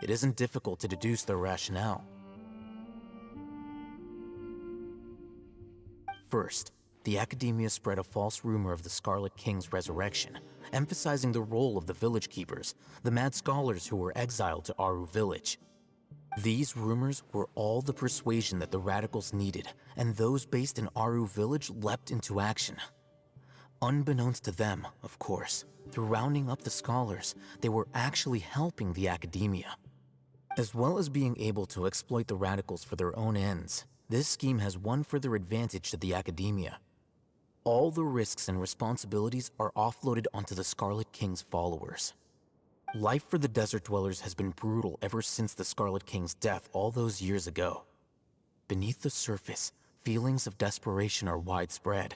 It isn't difficult to deduce their rationale. First, the Academia spread a false rumor of the Scarlet King's resurrection, emphasizing the role of the village keepers, the mad scholars who were exiled to Aru village. These rumors were all the persuasion that the radicals needed, and those based in Aru village leapt into action. Unbeknownst to them, of course, through rounding up the scholars, they were actually helping the Academia. As well as being able to exploit the radicals for their own ends, this scheme has one further advantage to the Academia. All the risks and responsibilities are offloaded onto the Scarlet King's followers. Life for the Desert Dwellers has been brutal ever since the Scarlet King's death all those years ago. Beneath the surface, feelings of desperation are widespread.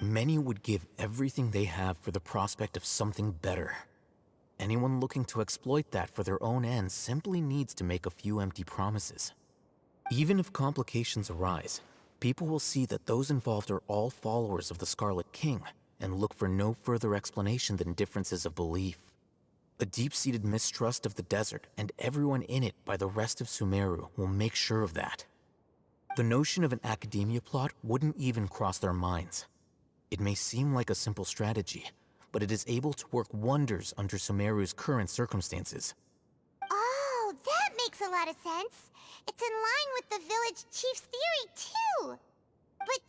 Many would give everything they have for the prospect of something better. Anyone looking to exploit that for their own ends simply needs to make a few empty promises. Even if complications arise, people will see that those involved are all followers of the Scarlet King and look for no further explanation than differences of belief. A deep-seated mistrust of the desert and everyone in it by the rest of Sumeru will make sure of that. The notion of an Academia plot wouldn't even cross their minds. It may seem like a simple strategy, but it is able to work wonders under Sumeru's current circumstances. Oh, that makes a lot of sense. It's in line with the village chief's theory, too. But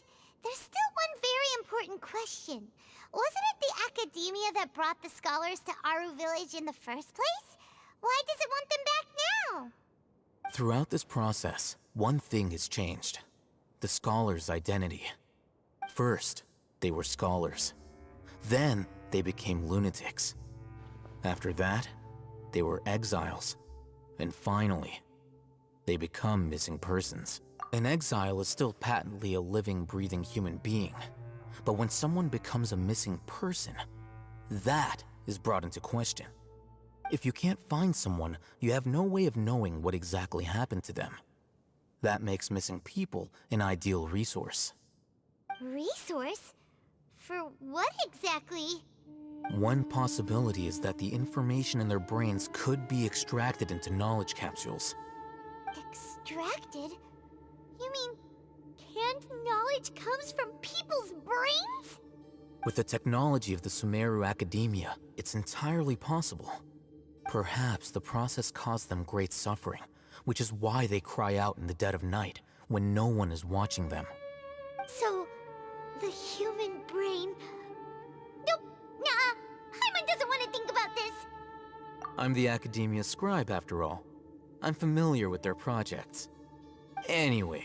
there's still one very important question. Wasn't it the Academia that brought the scholars to Aru Village in the first place? Why does it want them back now? Throughout this process, one thing has changed. The scholars' identity. First, they were scholars. Then, they became lunatics. After that, they were exiles. And finally, they become missing persons. An exile is still patently a living, breathing human being. But when someone becomes a missing person, that is brought into question. If you can't find someone, you have no way of knowing what exactly happened to them. That makes missing people an ideal resource. Resource? For what exactly? One possibility is that the information in their brains could be extracted into knowledge capsules. Extracted? You mean canned knowledge comes from people's brains? With the technology of the Sumeru Academia, it's entirely possible. Perhaps the process caused them great suffering, which is why they cry out in the dead of night when no one is watching them. So, the human brain... Nope, nah, Paimon doesn't want to think about this. I'm the Academia scribe, after all. I'm familiar with their projects. Anyway,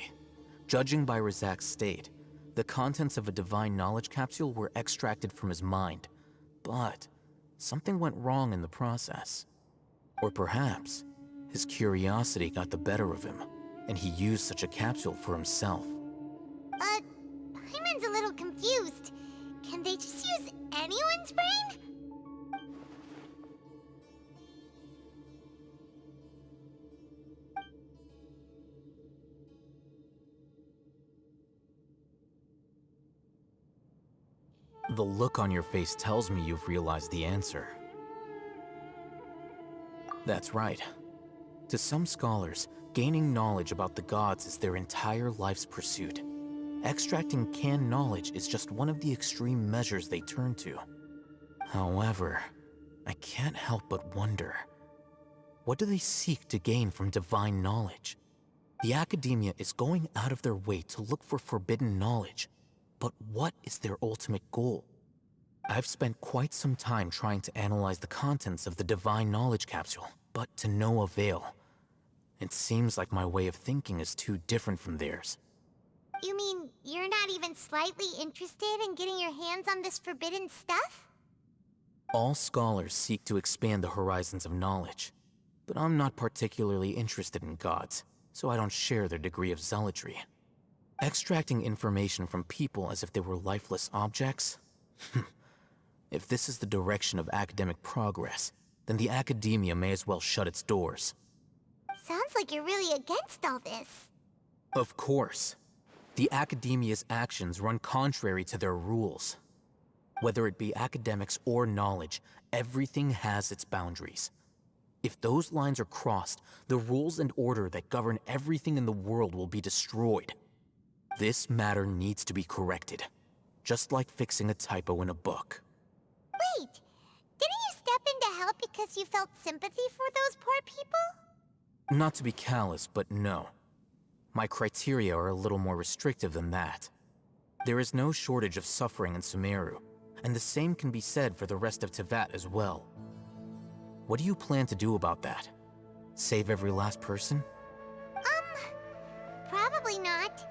judging by Razak's state, the contents of a divine knowledge capsule were extracted from his mind. But something went wrong in the process. Or perhaps his curiosity got the better of him, and he used such a capsule for himself. Paimon's a little confused. Can they just use anyone's brain? The look on your face tells me you've realized the answer. That's right. To some scholars, gaining knowledge about the gods is their entire life's pursuit. Extracting canned knowledge is just one of the extreme measures they turn to. However, I can't help but wonder, what do they seek to gain from divine knowledge? The Academia is going out of their way to look for forbidden knowledge, but what is their ultimate goal? I've spent quite some time trying to analyze the contents of the divine knowledge capsule, but to no avail. It seems like my way of thinking is too different from theirs. You mean you're not even slightly interested in getting your hands on this forbidden stuff? All scholars seek to expand the horizons of knowledge, but I'm not particularly interested in gods, so I don't share their degree of zealotry. Extracting information from people as if they were lifeless objects? If this is the direction of academic progress, then the Academia may as well shut its doors. Sounds like you're really against all this. Of course. The Academia's actions run contrary to their rules. Whether it be academics or knowledge, everything has its boundaries. If those lines are crossed, the rules and order that govern everything in the world will be destroyed. This matter needs to be corrected, just like fixing a typo in a book. Wait, didn't you step in to help because you felt sympathy for those poor people? Not to be callous, but no. My criteria are a little more restrictive than that. There is no shortage of suffering in Sumeru, and the same can be said for the rest of Teyvat as well. What do you plan to do about that? Save every last person? Probably not.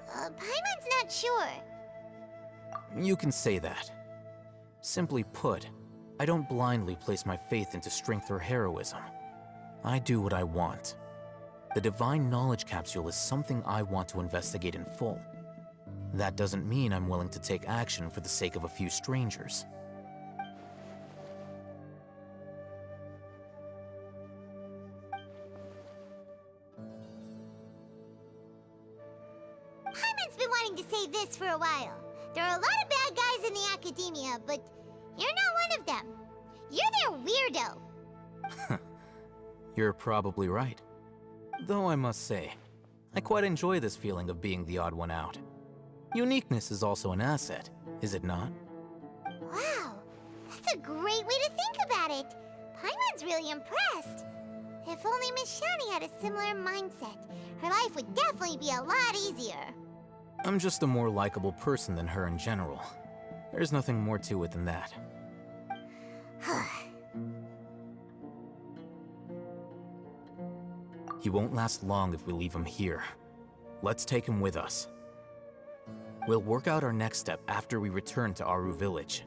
Paimon's not sure. You can say that. Simply put, I don't blindly place my faith into strength or heroism. I do what I want. The Divine Knowledge Capsule is something I want to investigate in full. That doesn't mean I'm willing to take action for the sake of a few strangers. Paimon's been wanting to say this for a while. There are a lot of bad guys in the academia, but you're not one of them. You're their weirdo. You're probably right. Though I must say, I quite enjoy this feeling of being the odd one out. Uniqueness is also an asset, is it not? Wow, that's a great way to think about it. Paimon's really impressed. If only Miss Shani had a similar mindset, her life would definitely be a lot easier. I'm just a more likable person than her in general. There's nothing more to it than that. He won't last long if we leave him here. Let's take him with us. We'll work out our next step after we return to Aru Village.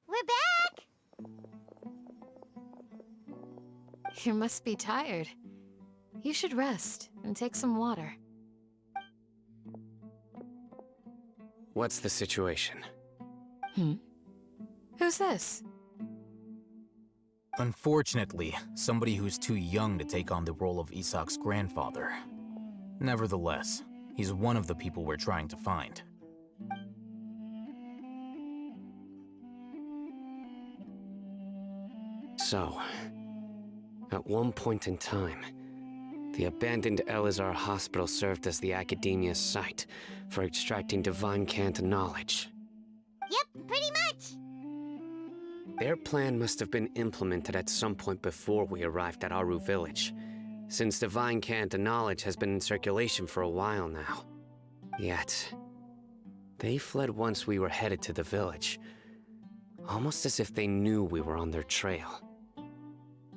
We're back! You must be tired. You should rest and take some water. What's the situation? Who's this? Unfortunately, somebody who's too young to take on the role of Isak's grandfather. Nevertheless, he's one of the people we're trying to find. So, at one point in time, the abandoned Elazar Hospital served as the Academia's site for extracting divine cant knowledge. Yep, pretty much. Their plan must have been implemented at some point before we arrived at Aru Village, since divine cant knowledge has been in circulation for a while now. Yet, they fled once we were headed to the village, almost as if they knew we were on their trail.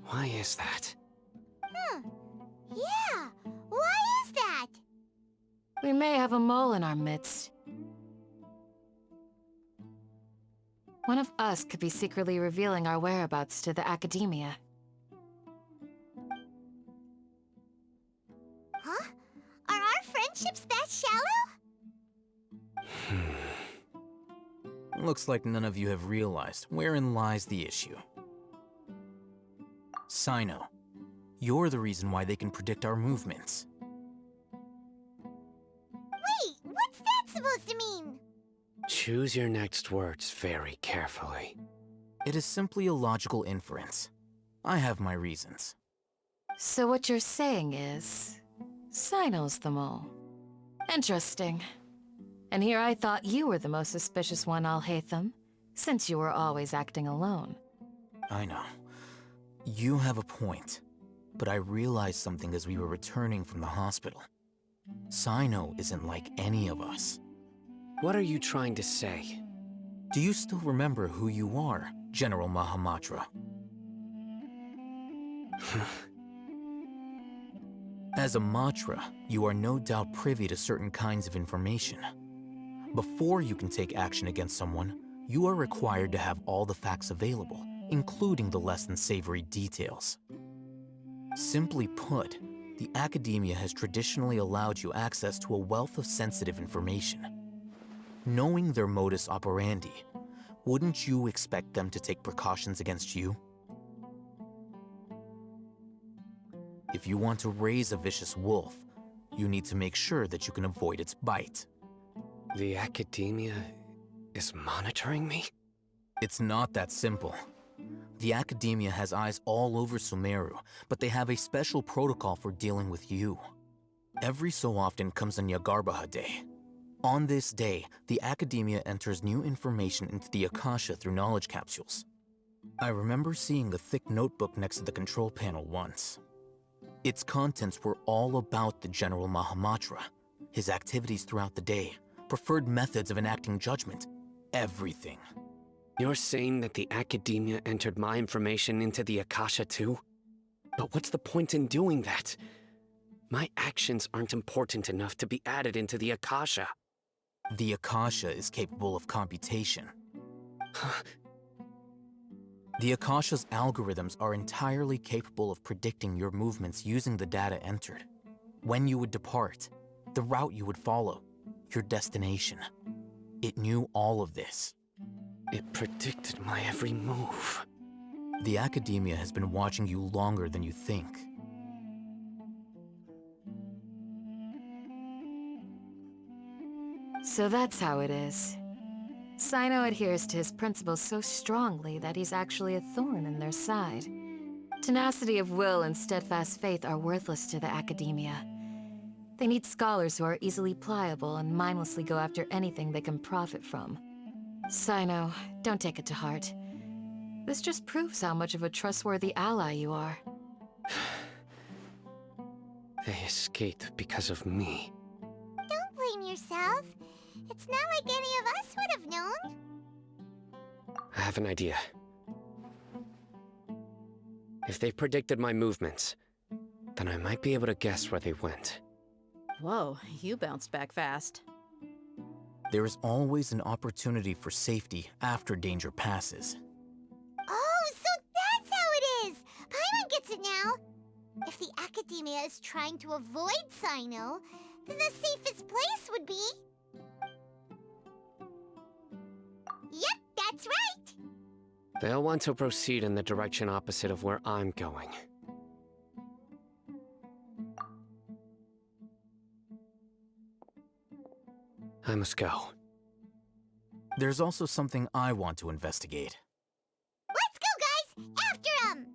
Why is that? Yeah, why is that? We may have a mole in our midst. One of us could be secretly revealing our whereabouts to the Academia. Huh? Are our friendships that shallow? Looks like none of you have realized wherein lies the issue. Sino, you're the reason why they can predict our movements. Wait, what's that supposed to mean? Choose your next words very carefully. It is simply a logical inference. I have my reasons. So what you're saying is, Sino's the mole. Interesting. And here I thought you were the most suspicious one, Alhaitham, since you were always acting alone. I know. You have a point, but I realized something as we were returning from the hospital. Sino isn't like any of us. What are you trying to say? Do you still remember who you are, General Mahamatra? As a Matra, you are no doubt privy to certain kinds of information. Before you can take action against someone, you are required to have all the facts available, including the less than savory details. Simply put, the Academia has traditionally allowed you access to a wealth of sensitive information. Knowing their modus operandi, wouldn't you expect them to take precautions against you? If you want to raise a vicious wolf, you need to make sure that you can avoid its bite. The Academia is monitoring me? It's not that simple. The Academia has eyes all over Sumeru, but they have a special protocol for dealing with you. Every so often comes a Nyagarbaha Day. On this day, the Academia enters new information into the Akasha through knowledge capsules. I remember seeing a thick notebook next to the control panel once. Its contents were all about the General Mahamatra, his activities throughout the day, preferred methods of enacting judgment, everything. You're saying that the Academia entered my information into the Akasha too? But what's the point in doing that? My actions aren't important enough to be added into the Akasha. The Akasha is capable of computation. The Akasha's algorithms are entirely capable of predicting your movements using the data entered. When you would depart, the route you would follow, your destination. It knew all of this. It predicted my every move. The Academia has been watching you longer than you think. So that's how it is. Sino adheres to his principles so strongly that he's actually a thorn in their side. Tenacity of will and steadfast faith are worthless to the Academia. They need scholars who are easily pliable and mindlessly go after anything they can profit from. Sino, don't take it to heart. This just proves how much of a trustworthy ally you are. They escaped because of me. Don't blame yourself. It's not like any of us would have known. I have an idea. If they predicted my movements, then I might be able to guess where they went. Whoa, you bounced back fast. There is always an opportunity for safety after danger passes. Oh, so that's how it is! Paimon gets it now! If the Academia is trying to avoid Sino, then the safest place would be... Yep, that's right! They'll want to proceed in the direction opposite of where I'm going. I must go. There's also something I want to investigate. Let's go, guys! After him!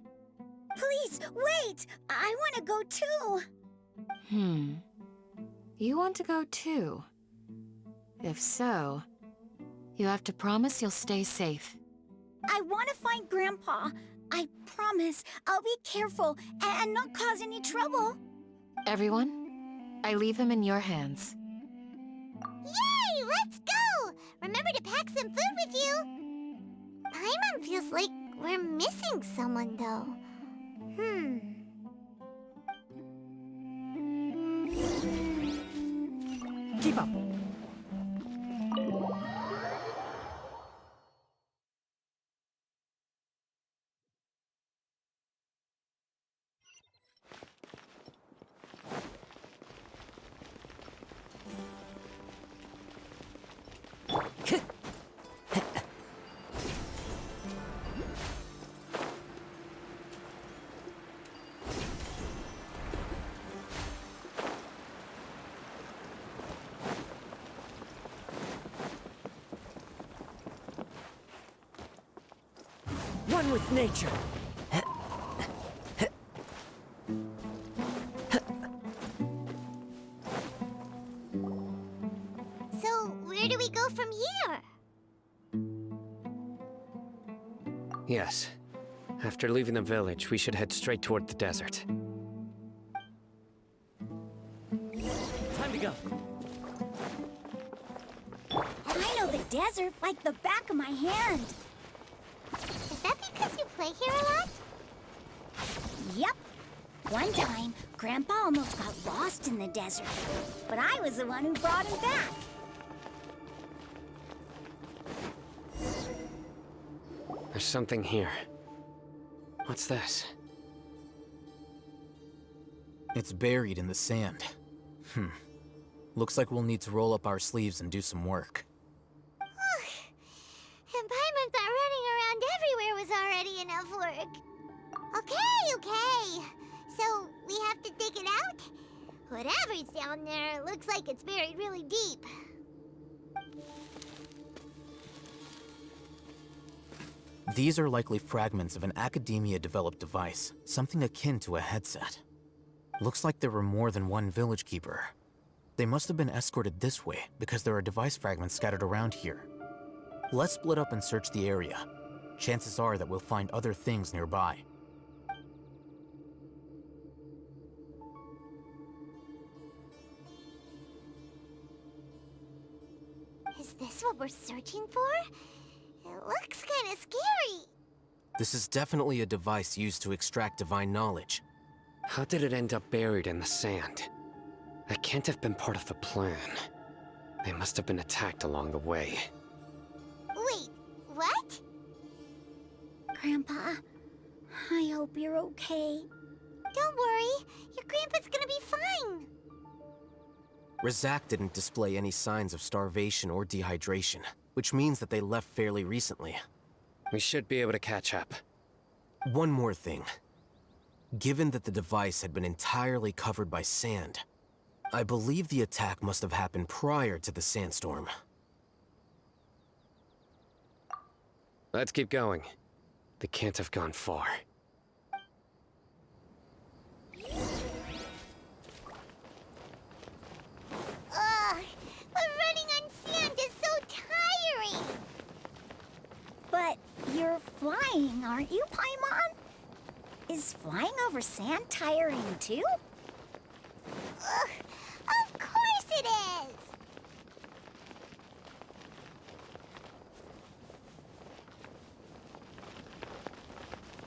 Please, wait! I want to go too! You want to go too? If so, you have to promise you'll stay safe. I want to find Grandpa. I promise I'll be careful and not cause any trouble. Everyone, I leave him in your hands. Yay! Let's go! Remember to pack some food with you! Paimon feels like we're missing someone, though. Keep up. One with nature. So, where do we go from here? Yes. After leaving the village, we should head straight toward the desert. Time to go. I know the desert like the back of my hand. Is that because you play here a lot? Yep. One time, Grandpa almost got lost in the desert, but I was the one who brought him back. There's something here. What's this? It's buried in the sand. Looks like we'll need to roll up our sleeves and do some work. And Paimon okay. So, we have to dig it out? Whatever's down there looks like it's buried really deep. These are likely fragments of an Academia-developed device, something akin to a headset. Looks like there were more than one village keeper. They must have been escorted this way because there are device fragments scattered around here. Let's split up and search the area. Chances are that we'll find other things nearby. Is this what we're searching for? It looks kinda scary. This is definitely a device used to extract divine knowledge. How did it end up buried in the sand? That can't have been part of the plan. They must have been attacked along the way. Wait, what? Grandpa, I hope you're okay. Don't worry, your grandpa's gonna be fine. Razak didn't display any signs of starvation or dehydration, which means that they left fairly recently. We should be able to catch up. One more thing. Given that the device had been entirely covered by sand, I believe the attack must have happened prior to the sandstorm. Let's keep going. They can't have gone far. Ugh, but running on sand is so tiring. But you're flying, aren't you, Paimon? Is flying over sand tiring too? Ugh, of course it is!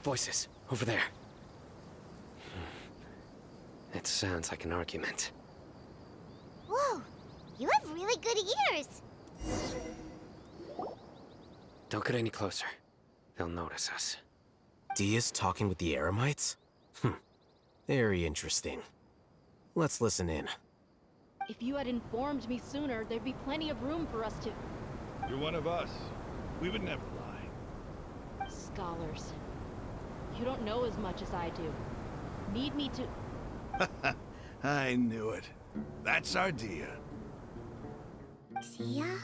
Voices, over there. It sounds like an argument. Whoa, you have really good ears. Don't get any closer. They'll notice us. Dia's talking with the Eremites? Very interesting. Let's listen in. If you had informed me sooner, there'd be plenty of room for us to... You're one of us. We would never lie. Scholars. You don't know as much as I do. Need me to... I knew it. That's our Dia. Dia?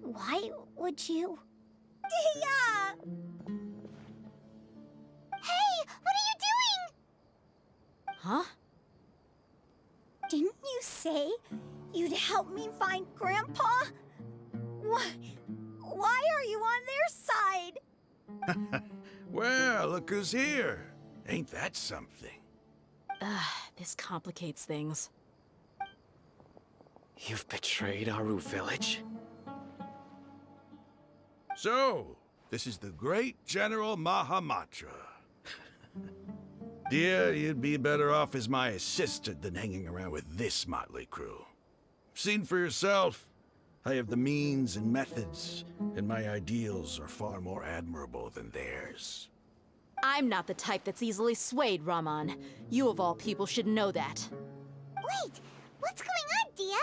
Why would you... Dia! Hey, what are you doing? Huh? Didn't you say you'd help me find Grandpa? Why are you on their side? Well, look who's here. Ain't that something? This complicates things. You've betrayed Aru village? So, this is the great General Mahamatra. Dear, you'd be better off as my assistant than hanging around with this motley crew. Seen for yourself, I have the means and methods, and my ideals are far more admirable than theirs. I'm not the type that's easily swayed, Rahmann. You of all people should know that. Wait, what's going on, Dia?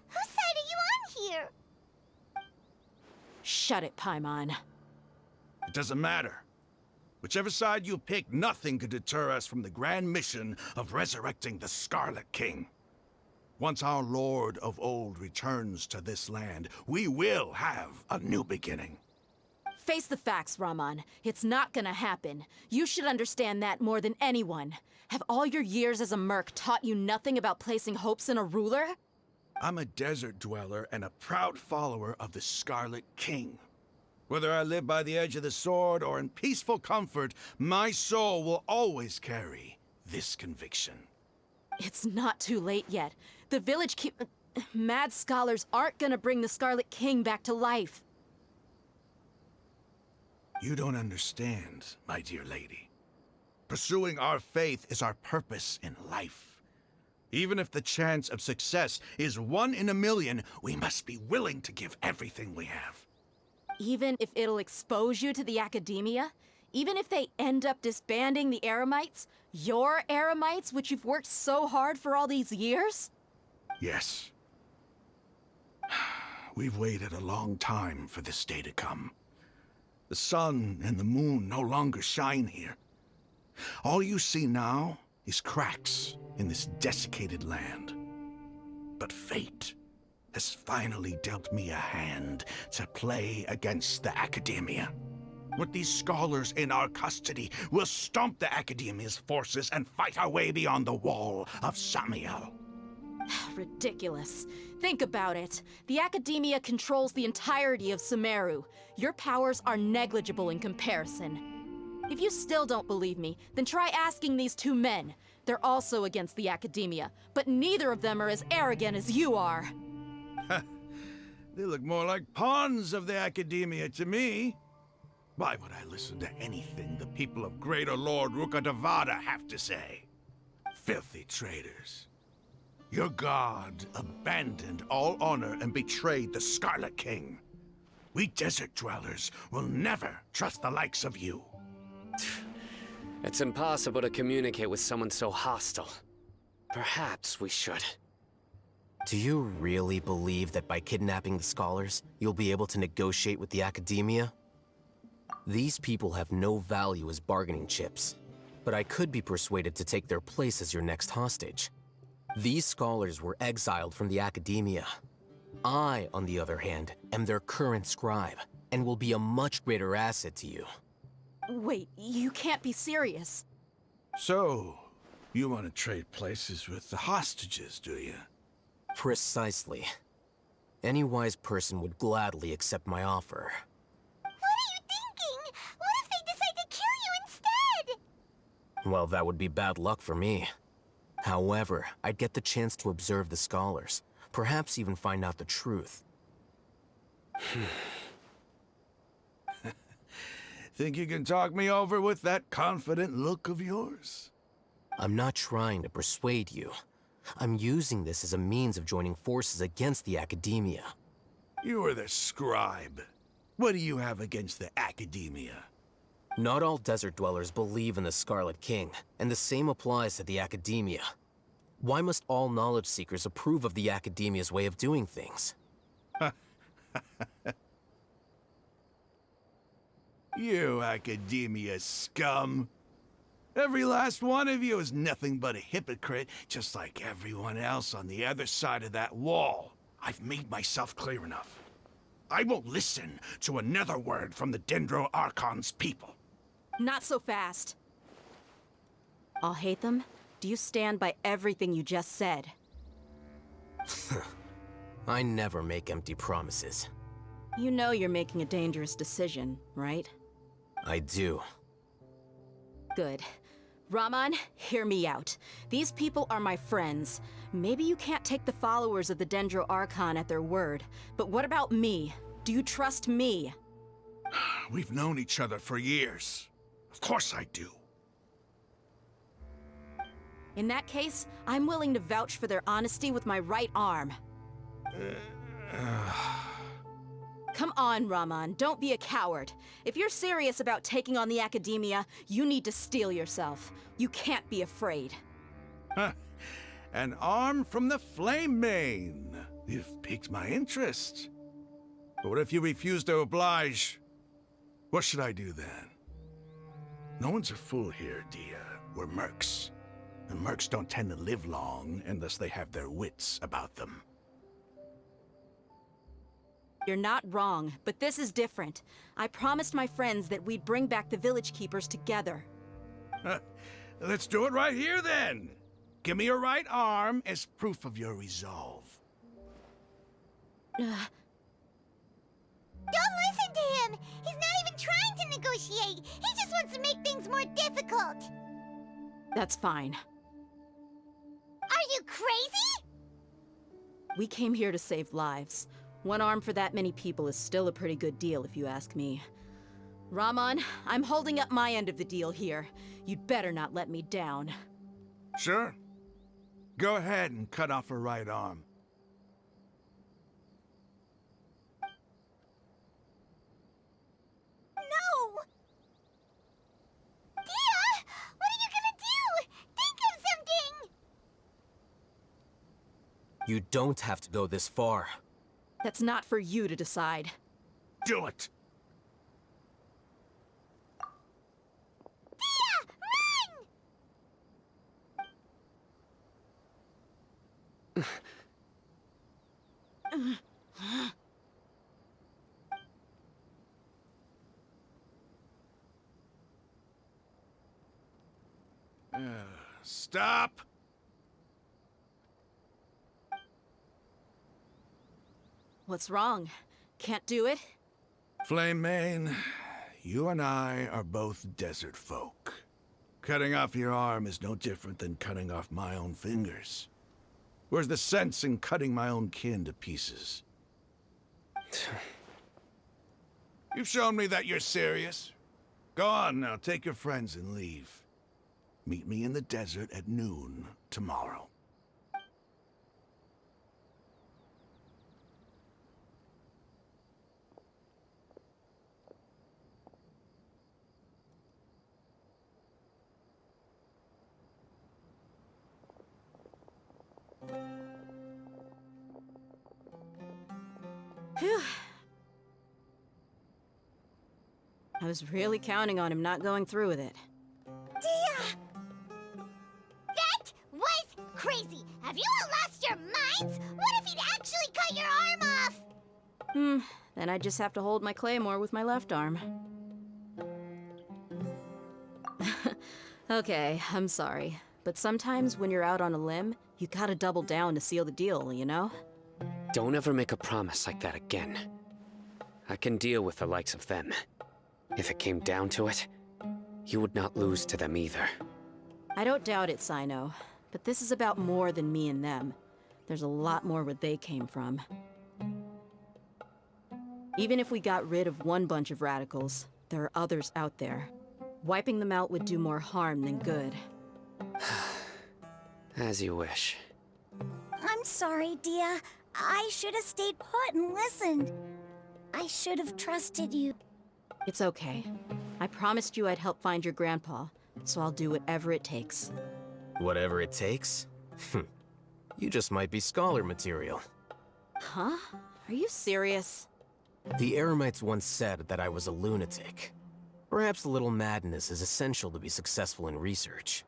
Whose side are you on here? Shut it, Paimon. It doesn't matter. Whichever side you pick, nothing could deter us from the grand mission of resurrecting the Scarlet King. Once our Lord of Old returns to this land, we will have a new beginning. Face the facts, Rahmann. It's not gonna happen. You should understand that more than anyone. Have all your years as a merc taught you nothing about placing hopes in a ruler? I'm a desert dweller and a proud follower of the Scarlet King. Whether I live by the edge of the sword or in peaceful comfort, my soul will always carry this conviction. It's not too late yet. The village mad scholars aren't gonna bring the Scarlet King back to life. You don't understand, my dear lady. Pursuing our faith is our purpose in life. Even if the chance of success is 1 in a million, we must be willing to give everything we have. Even if it'll expose you to the Academia? Even if they end up disbanding the Eremites? Your Eremites, which you've worked so hard for all these years? Yes. We've waited a long time for this day to come. The sun and the moon no longer shine here. All you see now is cracks in this desiccated land. But fate has finally dealt me a hand to play against the Academia. With these scholars in our custody, we'll stomp the Academia's forces and fight our way beyond the wall of Samiel. Ridiculous. Think about it. The Academia controls the entirety of Sumeru. Your powers are negligible in comparison. If you still don't believe me, then try asking these two men. They're also against the Academia, but neither of them are as arrogant as you are. They look more like pawns of the Academia to me. Why would I listen to anything the people of Greater Lord Rukkhadevada have to say? Filthy traitors. Your god abandoned all honor and betrayed the Scarlet King. We desert dwellers will never trust the likes of you. It's impossible to communicate with someone so hostile. Perhaps we should. Do you really believe that by kidnapping the scholars, you'll be able to negotiate with the Academia? These people have no value as bargaining chips, but I could be persuaded to take their place as your next hostage. These scholars were exiled from the Academia. I, on the other hand, am their current scribe, and will be a much greater asset to you. Wait, you can't be serious. So, you want to trade places with the hostages, do you? Precisely. Any wise person would gladly accept my offer. What are you thinking? What if they decide to kill you instead? Well, that would be bad luck for me. However, I'd get the chance to observe the scholars, perhaps even find out the truth. Think you can talk me over with that confident look of yours? I'm not trying to persuade you. I'm using this as a means of joining forces against the Academia. You are the scribe. What do you have against the Academia? Not all desert dwellers believe in the Scarlet King, and the same applies to the Academia. Why must all knowledge seekers approve of the Academia's way of doing things? You Academia scum. Every last one of you is nothing but a hypocrite, just like everyone else on the other side of that wall. I've made myself clear enough. I won't listen to another word from the Dendro Archon's people. Not so fast. Alhaitham, do you stand by everything you just said? I never make empty promises. You know you're making a dangerous decision, right? I do. Good. Rahmann, hear me out. These people are my friends. Maybe you can't take the followers of the Dendro Archon at their word, but what about me? Do you trust me? We've known each other for years. Of course I do. In that case, I'm willing to vouch for their honesty with my right arm. Come on, Rahmann, don't be a coward. If you're serious about taking on the Academia, you need to steel yourself. You can't be afraid. An arm from the Flame Mane. You've piqued my interest. But what if you refuse to oblige? What should I do then? No one's a fool here, Dia. We're mercs. And mercs don't tend to live long unless they have their wits about them. You're not wrong, but this is different. I promised my friends that we'd bring back the village keepers together. Let's do it right here then. Give me your right arm as proof of your resolve. Don't listen to him! He's not even trying to negotiate! He just wants to make things more difficult! That's fine. Are you crazy? We came here to save lives. One arm for that many people is still a pretty good deal, if you ask me. Rahmann, I'm holding up my end of the deal here. You'd better not let me down. Sure. Go ahead and cut off her right arm. No! Dia! What are you gonna do? Think of something! You don't have to go this far. That's not for you to decide. Do it! Dia! Run! Stop! What's wrong? Can't do it? Flame Mane, you and I are both desert folk. Cutting off your arm is no different than cutting off my own fingers. Where's the sense in cutting my own kin to pieces? You've shown me that you're serious. Go on now, take your friends and leave. Meet me in the desert at noon tomorrow. Phew. I was really counting on him not going through with it. Dia! That was crazy! Have you all lost your minds? What if he'd actually cut your arm off? Then I just have to hold my claymore with my left arm. Okay, I'm sorry. But sometimes when you're out on a limb, you gotta double down to seal the deal, you know? Don't ever make a promise like that again. I can deal with the likes of them. If it came down to it, you would not lose to them either. I don't doubt it, Sino. But this is about more than me and them. There's a lot more where they came from. Even if we got rid of one bunch of radicals, there are others out there. Wiping them out would do more harm than good. As you wish. I'm sorry, Dia. I should have stayed put and listened. I should have trusted you. It's okay. I promised you I'd help find your grandpa, so I'll do whatever it takes. Whatever it takes? You just might be scholar material. Huh? Are you serious? The Eremites once said that I was a lunatic. Perhaps a little madness is essential to be successful in research.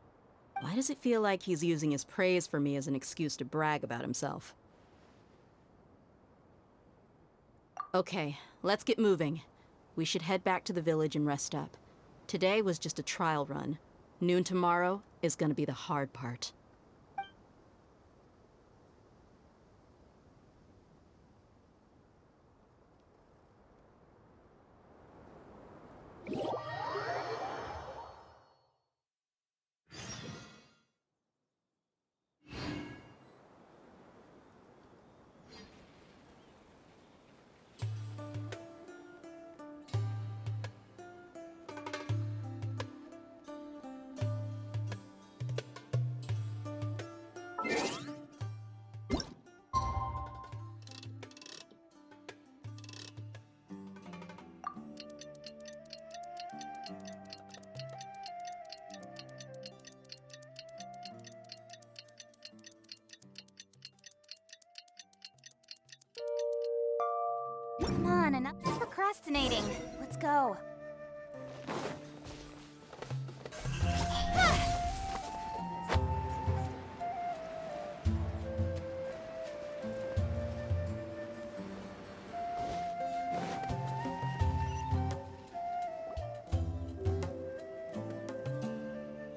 Why does it feel like he's using his praise for me as an excuse to brag about himself? Okay, let's get moving. We should head back to the village and rest up. Today was just a trial run. Noon tomorrow is gonna be the hard part. Come on, enough procrastinating. Let's go.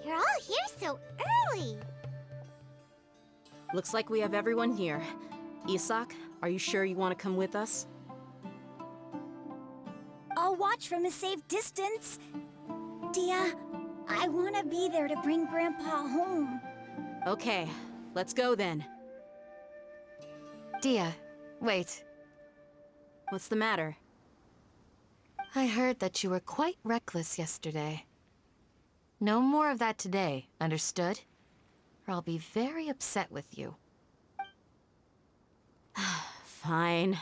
You're all here so early. Looks like we have everyone here. Isak, are you sure you want to come with us? I'll watch from a safe distance. Dia, I want to be there to bring Grandpa home. Okay, let's go then. Dia, wait. What's the matter? I heard that you were quite reckless yesterday. No more of that today, understood? Or I'll be very upset with you. Fine.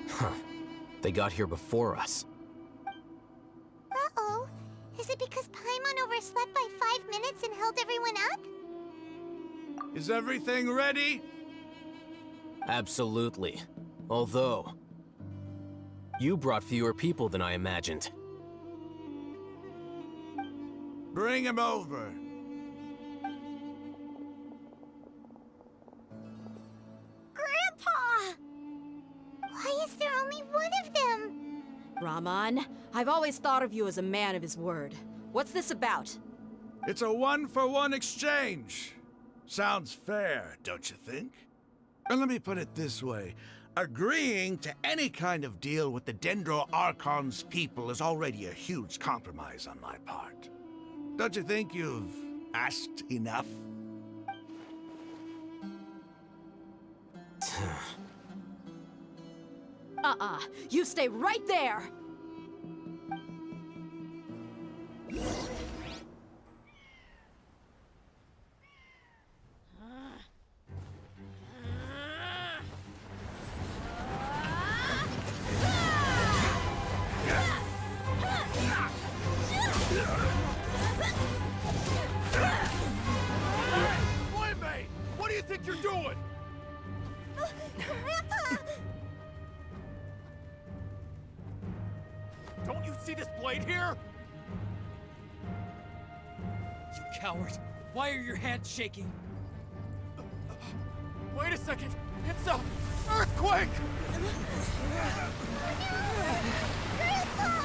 Huh. They got here before us. Uh-oh. Is it because Paimon overslept by 5 minutes and held everyone up? Is everything ready? Absolutely. Although, you brought fewer people than I imagined. Bring him over. Grandpa! Why is there only one of them? Rahmann, I've always thought of you as a man of his word. What's this about? It's a one-for-one exchange. Sounds fair, don't you think? And let me put it this way. Agreeing to any kind of deal with the Dendro Archon's people is already a huge compromise on my part. Don't you think you've asked enough? You stay right there! What do you think you're doing? Grandpa! Don't you see this blade here? You coward! Why are your hands shaking? Wait a second! It's a earthquake! Grandpa!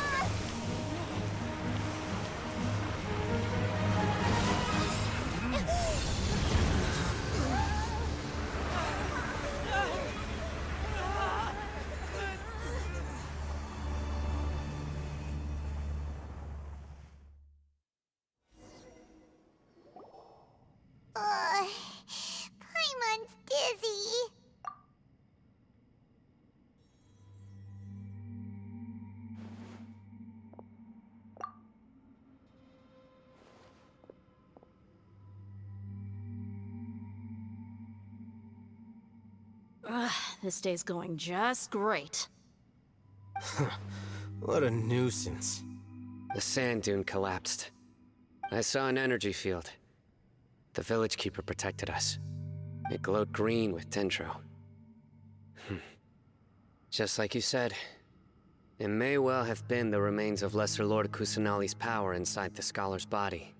Paimon's dizzy. This day's going just great. What a nuisance. The sand dune collapsed. I saw an energy field. The village keeper protected us. It glowed green with dendro. Just like you said, it may well have been the remains of Lesser Lord Kusanali's power inside the scholar's body.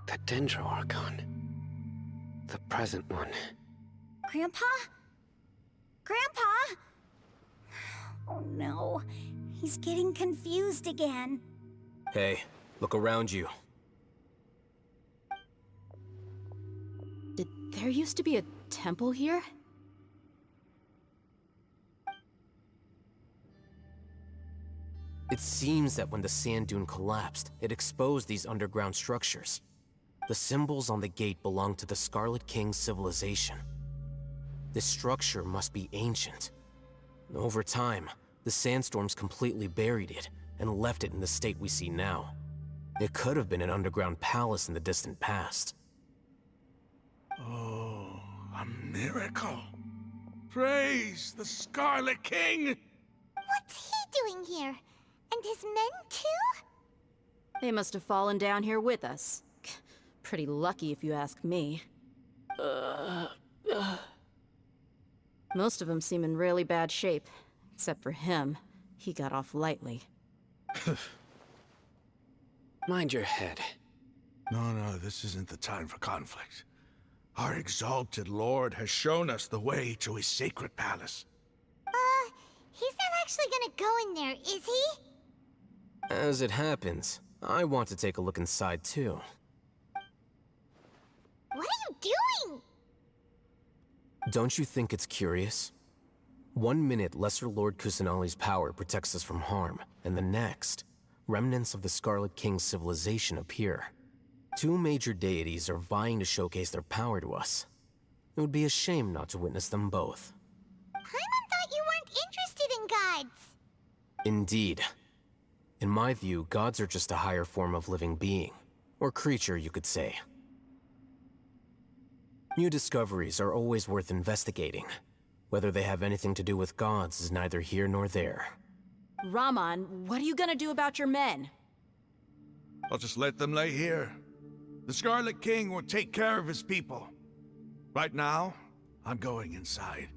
The Dendro Archon. The present one. Grandpa? Grandpa? Oh no, he's getting confused again. Hey, look around you. Did there used to be a temple here? It seems that when the sand dune collapsed, it exposed these underground structures. The symbols on the gate belong to the Scarlet King's civilization. This structure must be ancient. Over time, the sandstorms completely buried it and left it in the state we see now. It could have been an underground palace in the distant past. Oh, a miracle. Praise the Scarlet King! What's he doing here? And his men too? They must have fallen down here with us. Pretty lucky if you ask me. Most of them seem in really bad shape. Except for him. He got off lightly. Mind your head. No, this isn't the time for conflict. Our exalted lord has shown us the way to his sacred palace. He's not actually gonna go in there, is he? As it happens, I want to take a look inside too. What are you doing? Don't you think it's curious? 1 minute, Lesser Lord Kusanali's power protects us from harm, and the next, remnants of the Scarlet King's civilization appear. Two major deities are vying to showcase their power to us. It would be a shame not to witness them both. Paimon thought you weren't interested in gods. Indeed. In my view, gods are just a higher form of living being. Or creature, you could say. New discoveries are always worth investigating. Whether they have anything to do with gods is neither here nor there. Rahmann, what are you gonna do about your men? I'll just let them lay here. The Scarlet King will take care of his people. Right now, I'm going inside.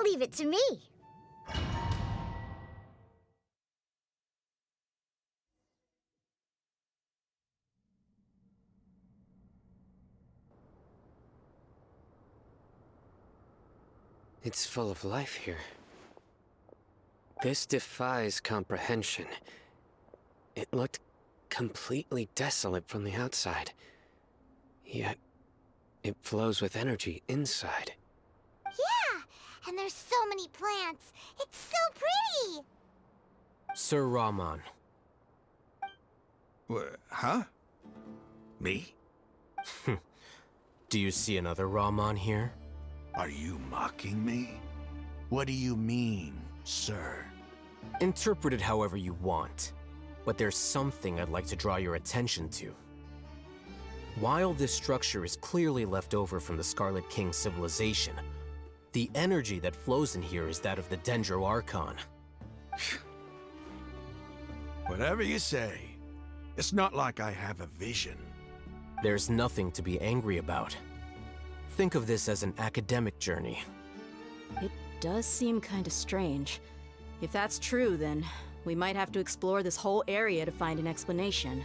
Leave it to me. It's full of life here. This defies comprehension. It looked completely desolate from the outside. Yet, it flows with energy inside. Yeah, and there's so many plants. It's so pretty. Sir Rahmann. Huh? Me? Do you see another Rahmann here? Are you mocking me? What do you mean, sir? Interpret it however you want, but there's something I'd like to draw your attention to. While this structure is clearly left over from the Scarlet King civilization, the energy that flows in here is that of the Sumeru Archon. Whatever you say. It's not like I have a vision. There's nothing to be angry about. Think of this as an academic journey. It does seem kinda strange. If that's true, then we might have to explore this whole area to find an explanation.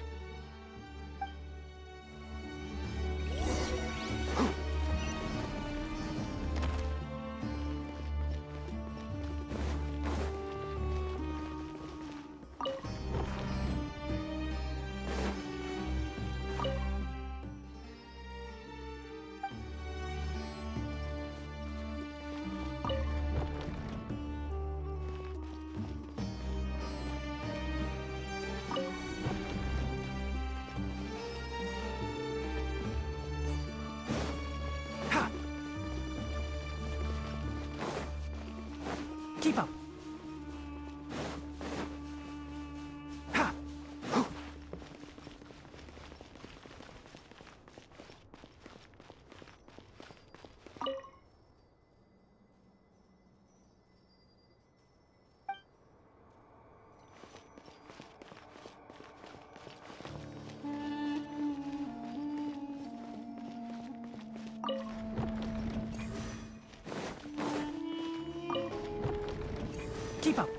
Keep up. Keep up.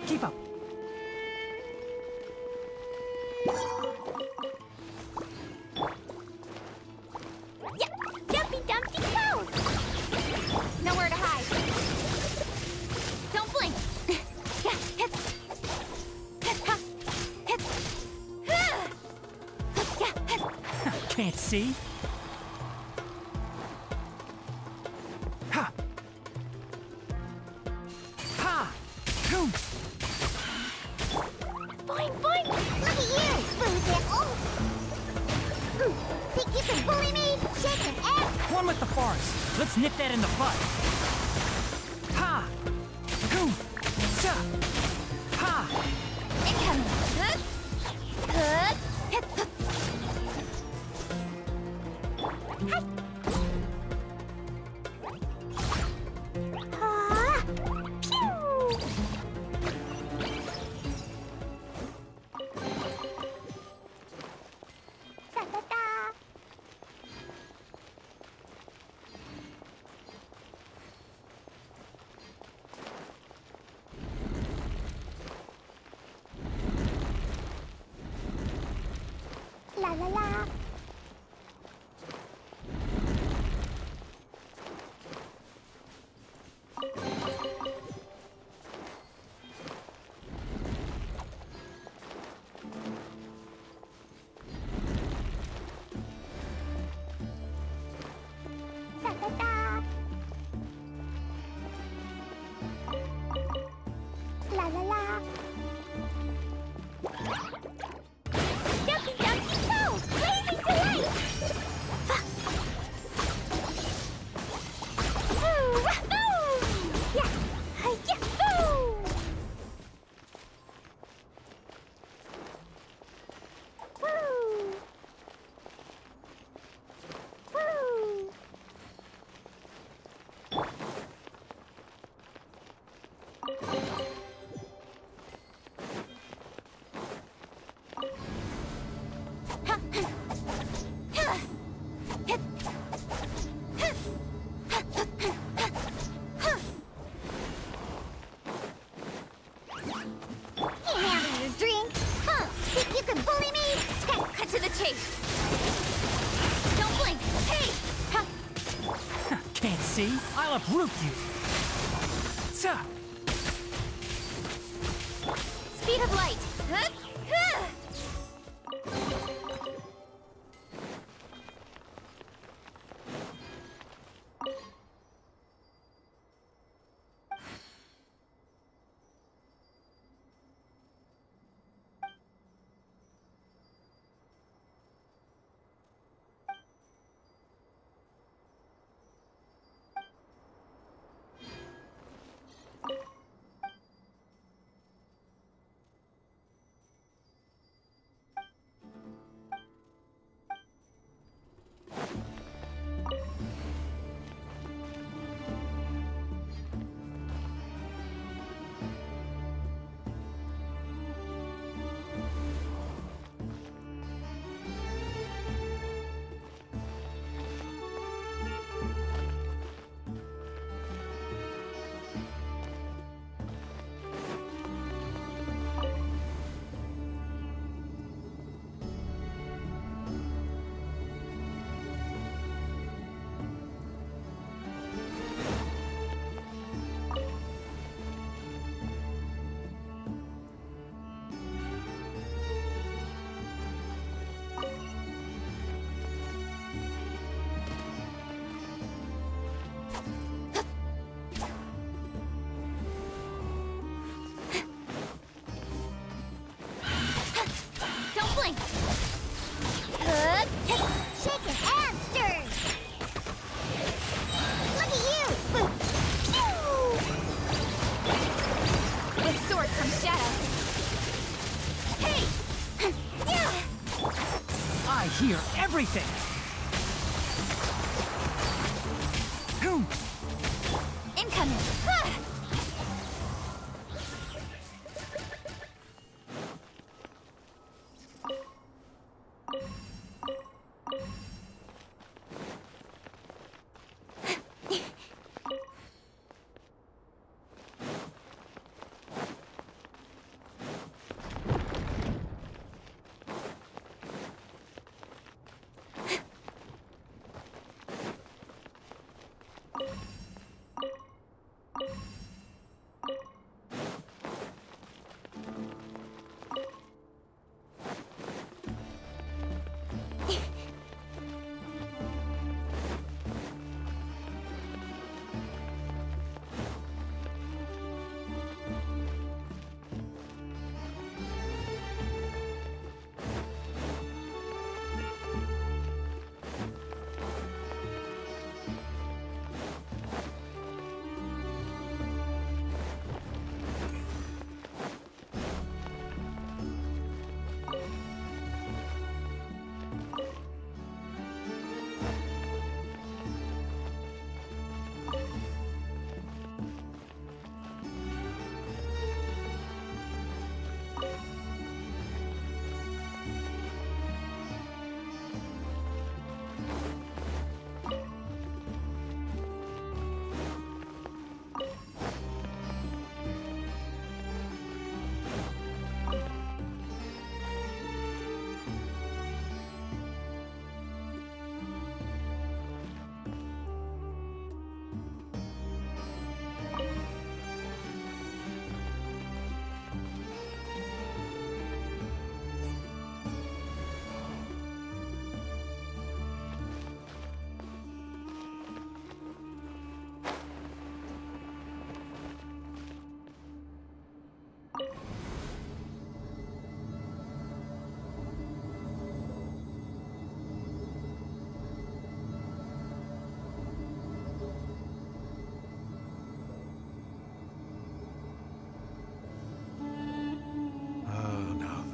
Keep up. Jumpy Dumpty Go! Nowhere to hide. Don't blink. Can't see? Ha! Ha! Boom! Boing, boing! Look at you, loser! Oh! Think you can bully me? Shake an ass! One with the forest. Let's nip that in the bud. Ha! Boom! Sa! Ha! Incoming! Hook! Hook! Hit! Hi! See? I'll uproot you. Tuh. Speed of light. Huh? Huh. Don't blink. Good. Shake it and stir. Look at you. With sword from shadow. Hey. I hear everything. Incoming.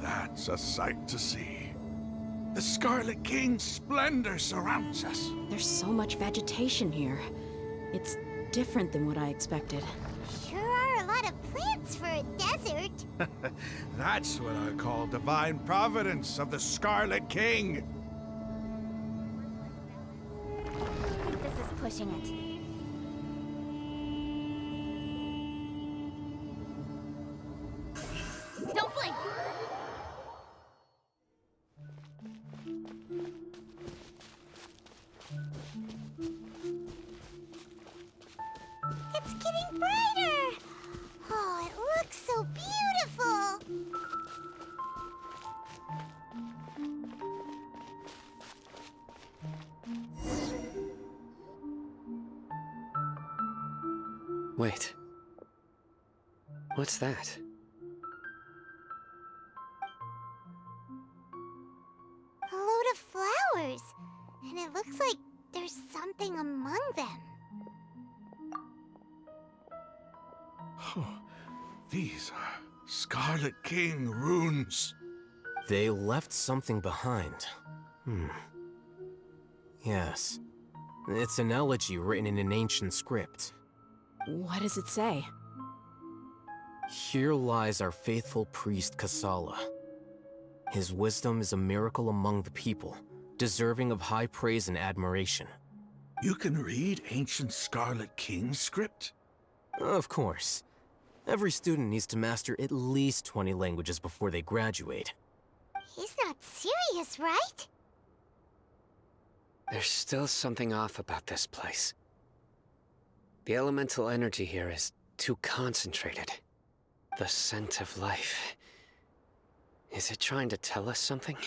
That's a sight to see. The Scarlet King's splendor surrounds us. There's so much vegetation here. It's different than what I expected. Sure are a lot of plants for a desert. That's what I call divine providence of the Scarlet King. I think this is pushing it. Don't blink! getting brighter! Oh, it looks so beautiful! Wait. What's that? A load of flowers, and it looks like there's something among them. These are Scarlet King runes. They left something behind. Yes. It's an elegy written in an ancient script. What does it say? Here lies our faithful priest Kasala. His wisdom is a miracle among the people, deserving of high praise and admiration. You can read ancient Scarlet King script? Of course. Every student needs to master at least 20 languages before they graduate. He's not serious, right? There's still something off about this place. The elemental energy here is too concentrated. The scent of life. Is it trying to tell us something?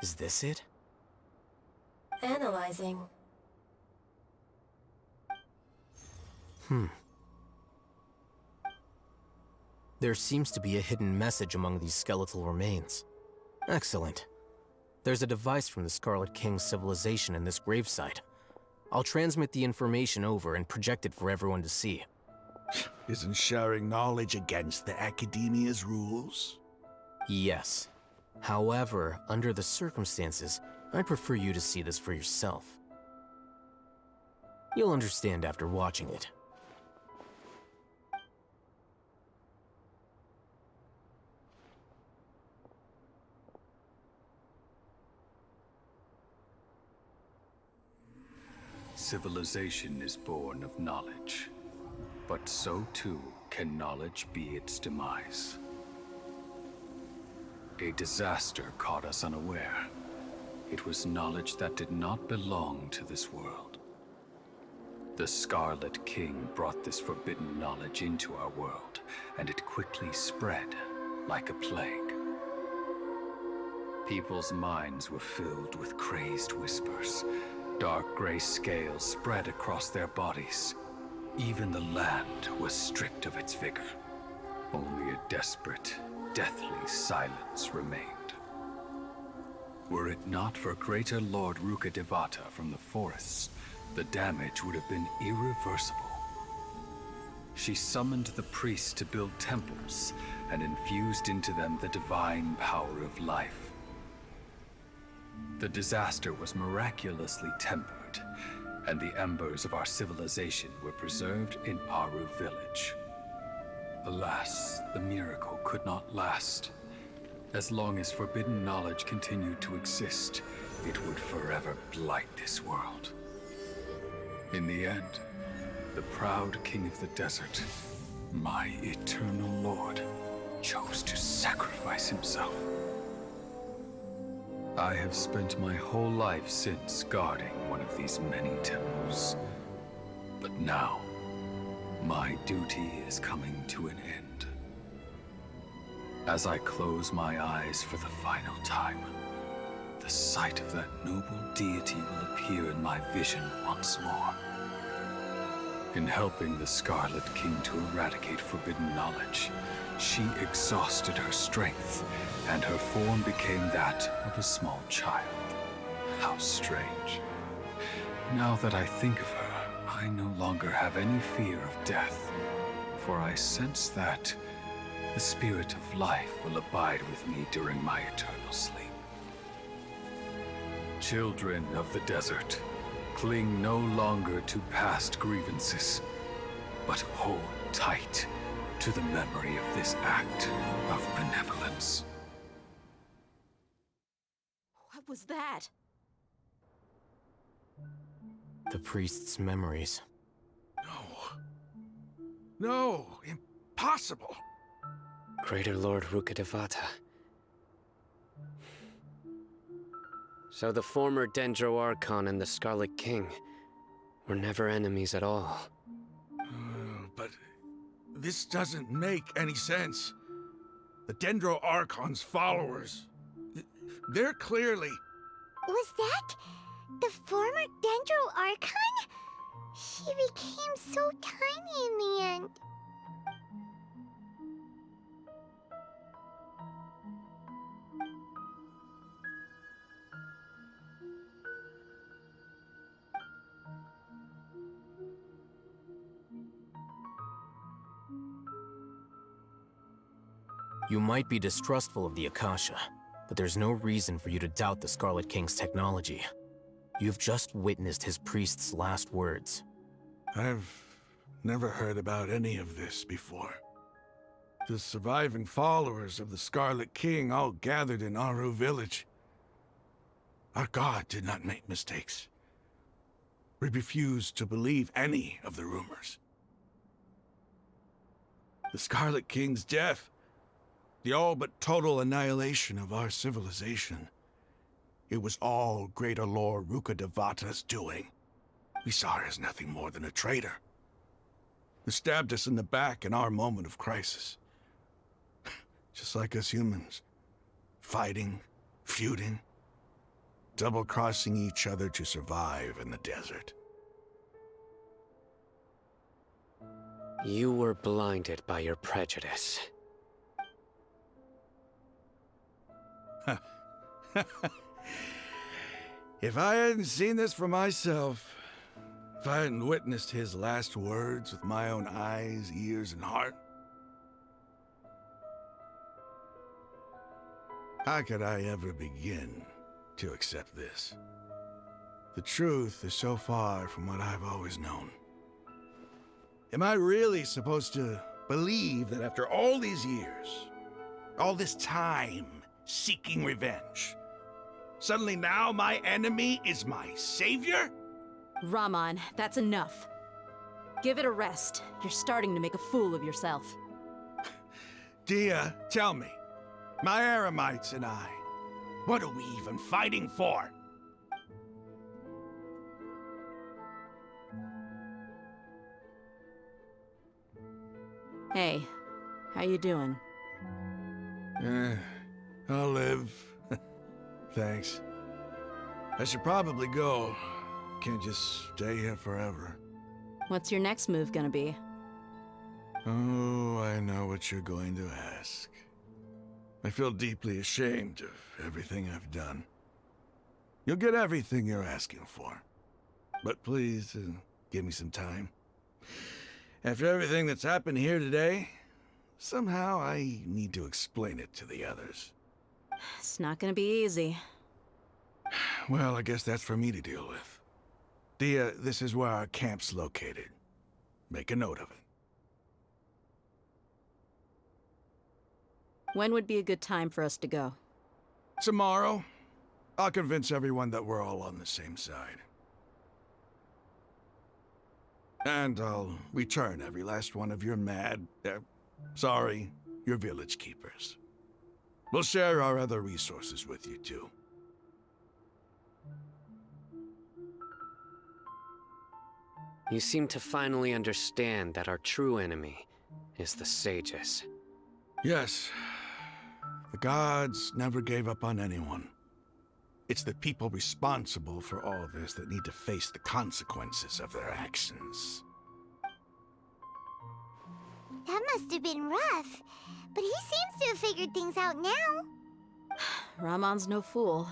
Is this it? Analyzing. There seems to be a hidden message among these skeletal remains. Excellent. There's a device from the Scarlet King's civilization in this gravesite. I'll transmit the information over and project it for everyone to see. Isn't sharing knowledge against the Academia's rules? Yes. However, under the circumstances, I'd prefer you to see this for yourself. You'll understand after watching it. Civilization is born of knowledge, but so too can knowledge be its demise. A disaster caught us unaware. It was knowledge that did not belong to this world. The Scarlet King brought this forbidden knowledge into our world, and it quickly spread like a plague. People's minds were filled with crazed whispers. Dark gray scales spread across their bodies. Even the land was stripped of its vigor. Only a desperate, deathly silence remained. Were it not for greater Lord Rukkhadevata from the forests, the damage would have been irreversible. She summoned the priests to build temples and infused into them the divine power of life. The disaster was miraculously tempered, and the embers of our civilization were preserved in Aru village. Alas, the miracle could not last. As long as forbidden knowledge continued to exist, it would forever blight this world. In the end, the proud king of the desert, my eternal lord, chose to sacrifice himself. I have spent my whole life since guarding one of these many temples. But now, my duty is coming to an end. As I close my eyes for the final time, the sight of that noble deity will appear in my vision once more. In helping the Scarlet King to eradicate forbidden knowledge, she exhausted her strength, and her form became that of a small child. How strange. Now that I think of her, I no longer have any fear of death, for I sense that the spirit of life will abide with me during my eternal sleep. Children of the desert, cling no longer to past grievances, but hold tight to the memory of this act of benevolence. What was that? The priest's memories. No, impossible. Greater Lord Rukkhadevata. So the former Sumeru Archon and the Scarlet King, We're never enemies at all. But this doesn't make any sense. The Dendro Archon's followers, they're clearly... Was that the former Dendro Archon? He became so tiny in the end. You might be distrustful of the Akasha, but there's no reason for you to doubt the Scarlet King's technology. You've just witnessed his priest's last words. I've never heard about any of this before. The surviving followers of the Scarlet King all gathered in Aru village. Our god did not make mistakes. We refused to believe any of the rumors. The Scarlet King's death, the all but total annihilation of our civilization, it was all Greater Lord Rukkhadevata's doing. We saw her as nothing more than a traitor, who stabbed us in the back in our moment of crisis. Just like us humans, fighting, feuding, double-crossing each other to survive in the desert. You were blinded by your prejudice. If I hadn't seen this for myself, if I hadn't witnessed his last words with my own eyes, ears, and heart, how could I ever begin to accept this? The truth is so far from what I've always known. Am I really supposed to believe that after all these years, all this time seeking revenge, suddenly now my enemy is my savior? Rahmann, that's enough. Give it a rest. You're starting to make a fool of yourself. Dia, tell me, my Eremites and I, what are we even fighting for? Hey, how you doing? I'll live. Thanks. I should probably go. Can't just stay here forever. What's your next move gonna be? Oh, I know what you're going to ask. I feel deeply ashamed of everything I've done. You'll get everything you're asking for. But please, give me some time. After everything that's happened here today, somehow I need to explain it to the others. It's not gonna be easy. Well, I guess that's for me to deal with. Dia, this is where our camp's located. Make a note of it. When would be a good time for us to go? Tomorrow. I'll convince everyone that we're all on the same side. And I'll return every last one of your your village keepers. We'll share our other resources with you too. You seem to finally understand that our true enemy is the sages. Yes. The gods never gave up on anyone. It's the people responsible for all this that need to face the consequences of their actions. That must have been rough, but he seems to have figured things out now. Rahmann's no fool.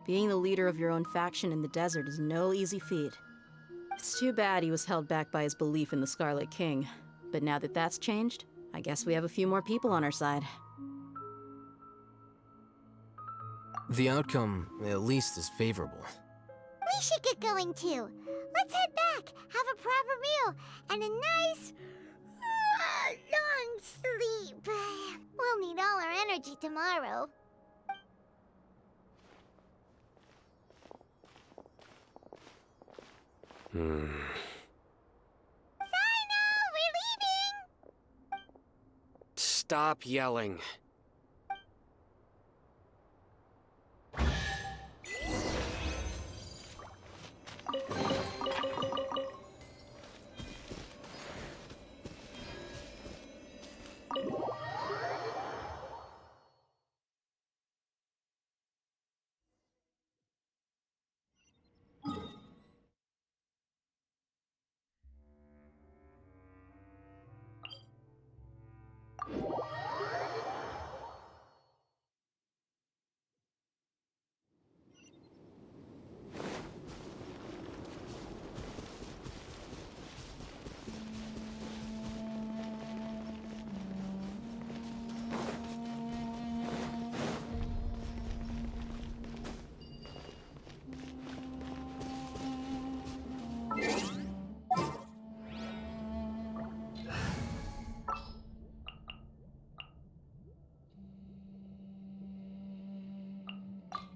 Being the leader of your own faction in the desert is no easy feat. It's too bad he was held back by his belief in the Scarlet King. But now that that's changed, I guess we have a few more people on our side. The outcome, at least, is favorable. We should get going too. Let's head back, have a proper meal, and a nice, long sleep. We'll need all our energy tomorrow. Hmm. We're leaving! Stop yelling.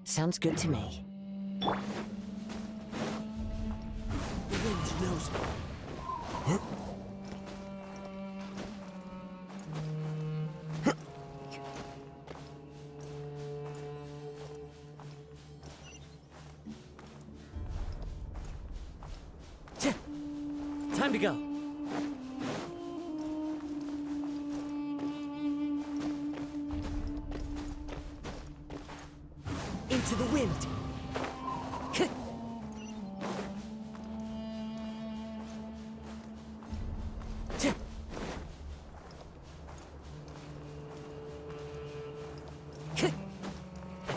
Sounds good to me. The wind knows me. Time to go. Into the wind.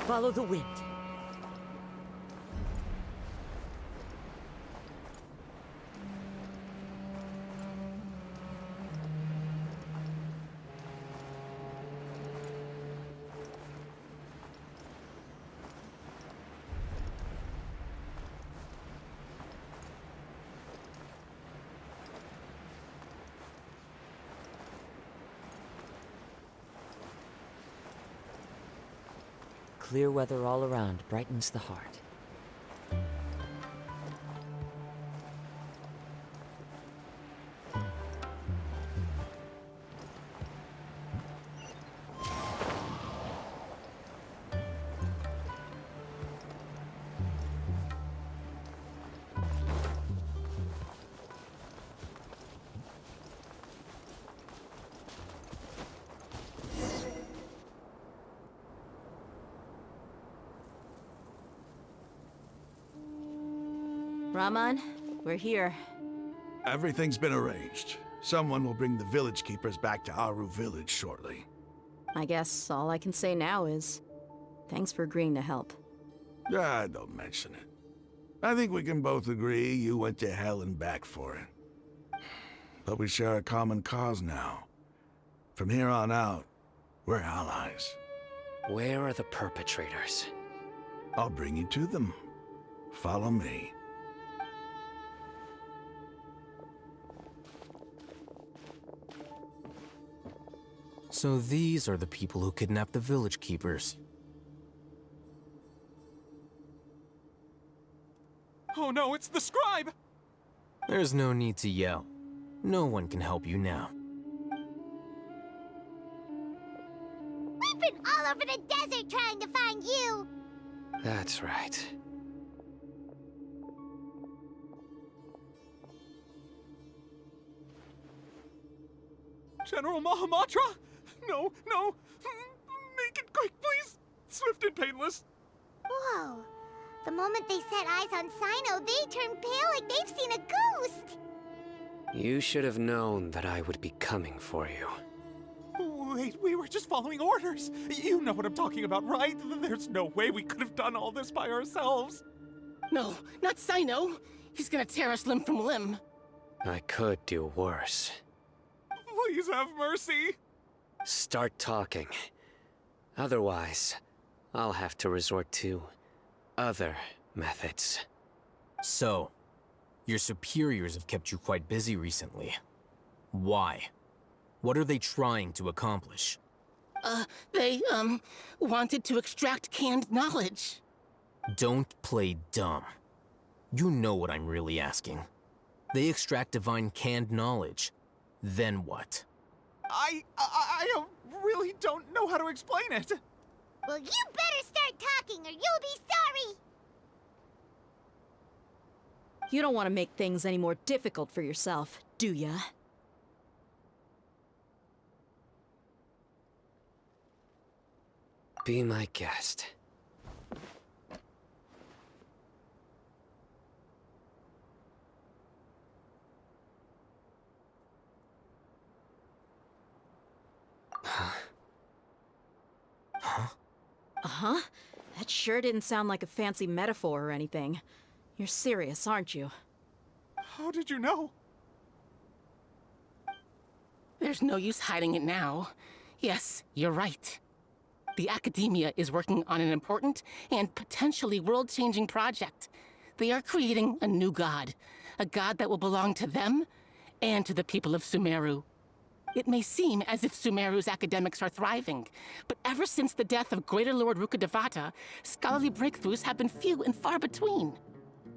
Follow the wind. Clear weather all around brightens the heart. Rahmann, we're here. Everything's been arranged. Someone will bring the village keepers back to Aru village shortly. I guess all I can say now is, thanks for agreeing to help. Don't mention it. I think we can both agree you went to hell and back for it. But we share a common cause now. From here on out, we're allies. Where are the perpetrators? I'll bring you to them. Follow me. So these are the people who kidnapped the village keepers. Oh no, it's the scribe! There's no need to yell. No one can help you now. We've been all over the desert trying to find you! That's right. General Mahamatra? No, no! Make it quick, please! Swift and painless! Whoa. The moment they set eyes on Sino, they turned pale like they've seen a ghost! You should have known that I would be coming for you. Wait, we were just following orders. You know what I'm talking about, right? There's no way we could have done all this by ourselves. No, not Sino. He's gonna tear us limb from limb. I could do worse. Please have mercy. Start talking. Otherwise, I'll have to resort to other methods. So, your superiors have kept you quite busy recently. Why? What are they trying to accomplish? They wanted to extract canned knowledge. Don't play dumb. You know what I'm really asking. They extract divine canned knowledge. Then what? I really don't know how to explain it. Well, you better start talking or you'll be sorry! You don't want to make things any more difficult for yourself, do ya? Be my guest. Uh-huh. That sure didn't sound like a fancy metaphor or anything. You're serious, aren't you? How did you know? There's no use hiding it now. Yes, you're right. The Academia is working on an important and potentially world-changing project. They are creating a new god. A god that will belong to them and to the people of Sumeru. It may seem as if Sumeru's academics are thriving, but ever since the death of Greater Lord Rukkhadevata, scholarly breakthroughs have been few and far between.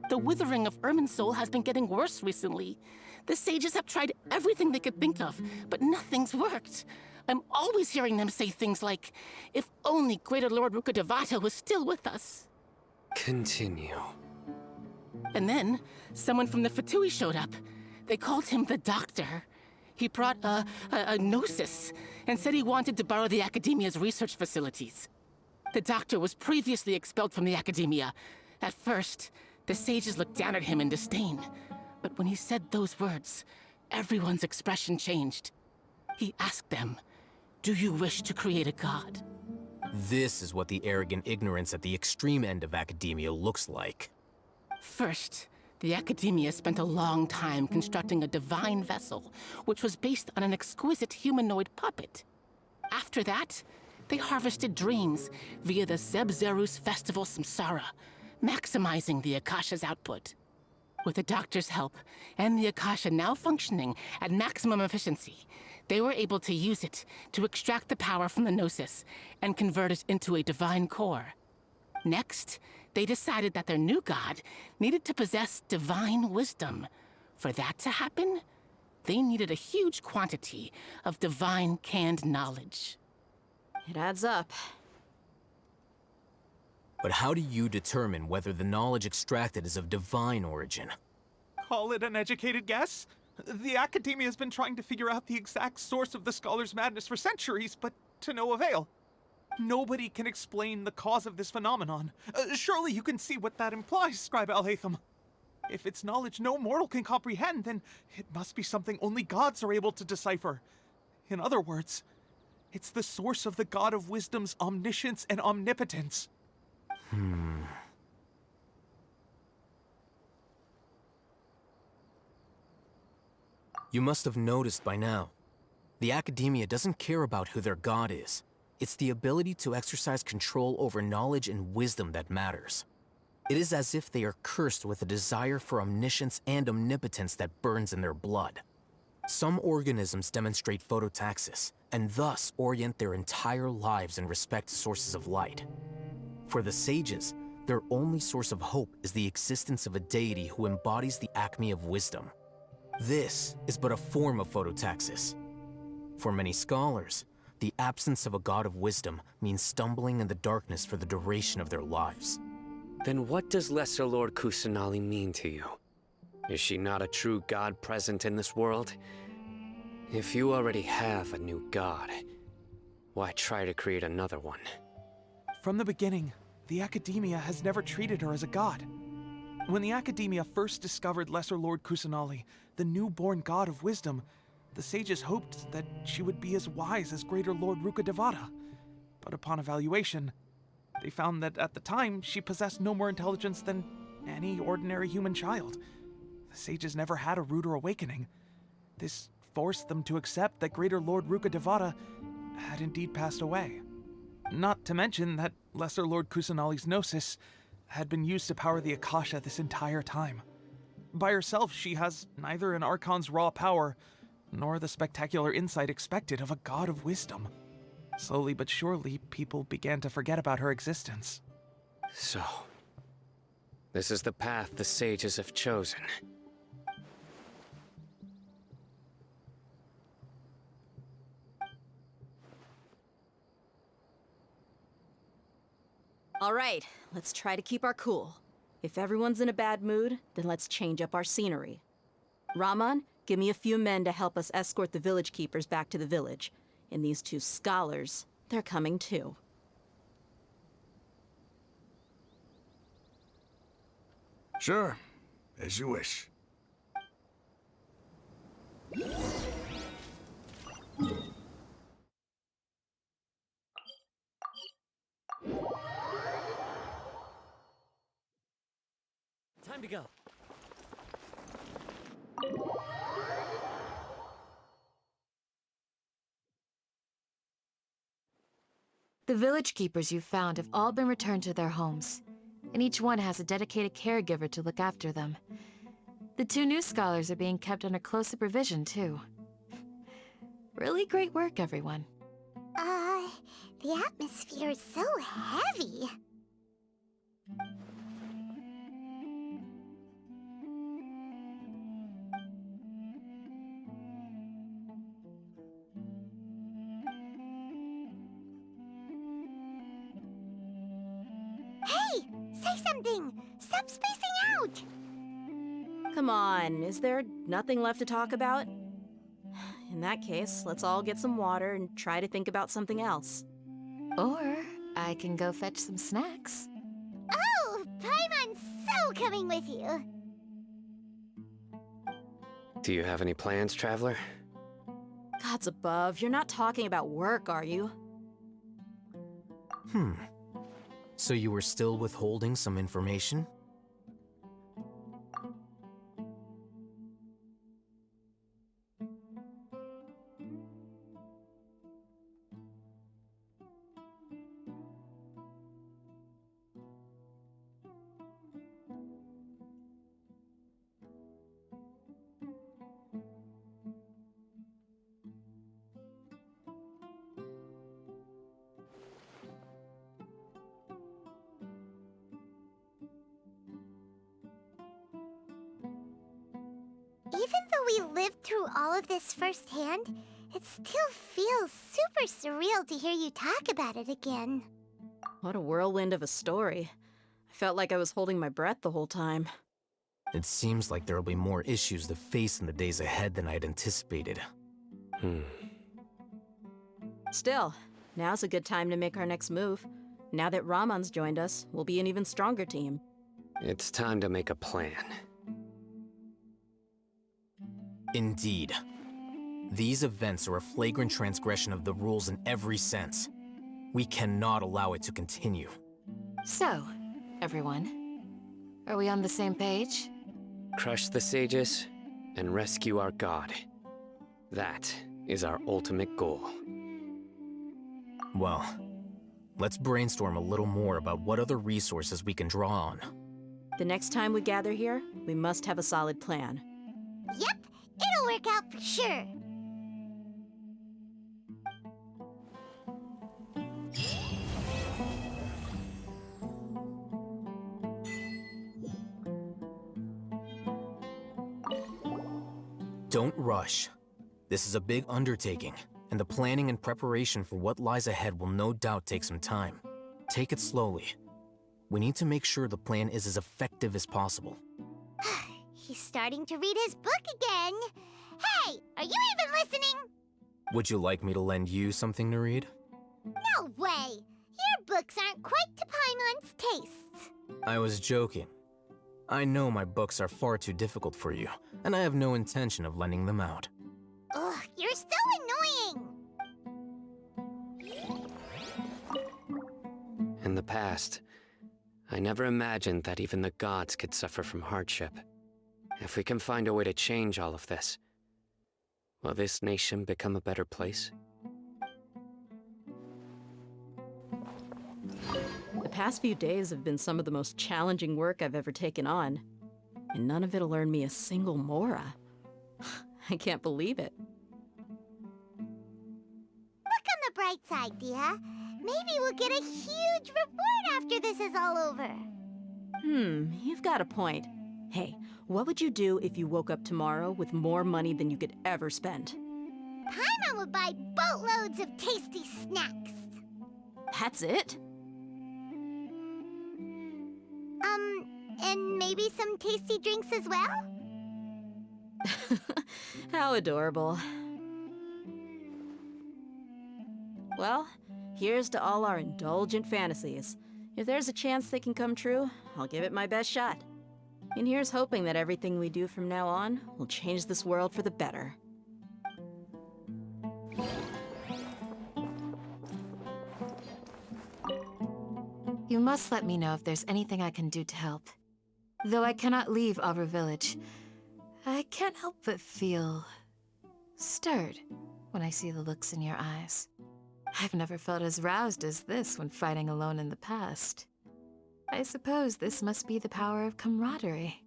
The withering of Irminsul has been getting worse recently. The sages have tried everything they could think of, but nothing's worked. I'm always hearing them say things like, if only Greater Lord Rukkhadevata was still with us. Continue. And then, someone from the Fatui showed up. They called him the Doctor. He brought a gnosis and said he wanted to borrow the Academia's research facilities. The Doctor was previously expelled from the Academia. At first, the sages looked down at him in disdain. But when he said those words, everyone's expression changed. He asked them, "Do you wish to create a god?" This is what the arrogant ignorance at the extreme end of academia looks like. First, the Academia spent a long time constructing a divine vessel, which was based on an exquisite humanoid puppet. After that, they harvested dreams via the Zeb-Zerus Festival Samsara, maximizing the Akasha's output. With the Doctor's help, and the Akasha now functioning at maximum efficiency, they were able to use it to extract the power from the Gnosis and convert it into a divine core. Next, they decided that their new god needed to possess divine wisdom. For that to happen, they needed a huge quantity of divine canned knowledge. It adds up. But how do you determine whether the knowledge extracted is of divine origin? Call it an educated guess? The Academia has been trying to figure out the exact source of the Scholar's madness for centuries, but to no avail. Nobody can explain the cause of this phenomenon. Surely you can see what that implies, Scribe Alhaitham. If it's knowledge no mortal can comprehend, then it must be something only gods are able to decipher. In other words, it's the source of the God of Wisdom's omniscience and omnipotence. You must have noticed by now. The Academia doesn't care about who their god is. It's the ability to exercise control over knowledge and wisdom that matters. It is as if they are cursed with a desire for omniscience and omnipotence that burns in their blood. Some organisms demonstrate phototaxis, and thus orient their entire lives in respect to sources of light. For the sages, their only source of hope is the existence of a deity who embodies the acme of wisdom. This is but a form of phototaxis. For many scholars, the absence of a god of wisdom means stumbling in the darkness for the duration of their lives. Then what does Lesser Lord Kusanali mean to you? Is she not a true god present in this world? If you already have a new god, why try to create another one? From the beginning, the Academia has never treated her as a god. When the Academia first discovered Lesser Lord Kusanali, the newborn god of wisdom, the sages hoped that she would be as wise as Greater Lord Rukkhadevata. But upon evaluation, they found that at the time, she possessed no more intelligence than any ordinary human child. The sages never had a ruder awakening. This forced them to accept that Greater Lord Rukkhadevata had indeed passed away. Not to mention that Lesser Lord Kusanali's gnosis had been used to power the Akasha this entire time. By herself, she has neither an Archon's raw power, nor the spectacular insight expected of a god of wisdom. Slowly but surely, people began to forget about her existence. So, this is the path the sages have chosen. All right, let's try to keep our cool. If everyone's in a bad mood, then let's change up our scenery. Rahmann, give me a few men to help us escort the village keepers back to the village. And these two scholars, they're coming too. Sure, as you wish. Time to go. The village keepers you found have all been returned to their homes, and each one has a dedicated caregiver to look after them. The two new scholars are being kept under close supervision, too. Really great work, everyone. The atmosphere is so heavy. Hey! Say something! Stop spacing out! Come on, is there nothing left to talk about? In that case, let's all get some water and try to think about something else. Or I can go fetch some snacks. Oh! Paimon's so coming with you! Do you have any plans, Traveler? Gods above, you're not talking about work, are you? So you were still withholding some information? Even though we lived through all of this firsthand, it still feels super surreal to hear you talk about it again. What a whirlwind of a story. I felt like I was holding my breath the whole time. It seems like there'll be more issues to face in the days ahead than I'd anticipated. Still, now's a good time to make our next move. Now that Rahmann's joined us, we'll be an even stronger team. It's time to make a plan. Indeed. These events are a flagrant transgression of the rules in every sense. We cannot allow it to continue. So, everyone, are we on the same page? Crush the sages and rescue our god. That is our ultimate goal. Well, let's brainstorm a little more about what other resources we can draw on. The next time we gather here, we must have a solid plan. Yep, it'll work out for sure. Don't rush. This is a big undertaking, and the planning and preparation for what lies ahead will no doubt take some time. Take it slowly. We need to make sure the plan is as effective as possible. He's starting to read his book again. Hey, are you even listening? Would you like me to lend you something to read? No way! Your books aren't quite to Paimon's tastes. I was joking. I know my books are far too difficult for you, and I have no intention of lending them out. Ugh, you're so annoying! In the past, I never imagined that even the gods could suffer from hardship. If we can find a way to change all of this, will this nation become a better place? The past few days have been some of the most challenging work I've ever taken on. And none of it'll earn me a single mora. I can't believe it. Look on the bright side, Dia. Maybe we'll get a huge reward after this is all over. You've got a point. Hey, what would you do if you woke up tomorrow with more money than you could ever spend? Paimon would buy boatloads of tasty snacks. That's it? And maybe some tasty drinks as well? How adorable. Well, here's to all our indulgent fantasies. If there's a chance they can come true, I'll give it my best shot. And here's hoping that everything we do from now on will change this world for the better. You must let me know if there's anything I can do to help. Though I cannot leave Arbor Village, I can't help but feel stirred when I see the looks in your eyes. I've never felt as roused as this when fighting alone in the past. I suppose this must be the power of camaraderie.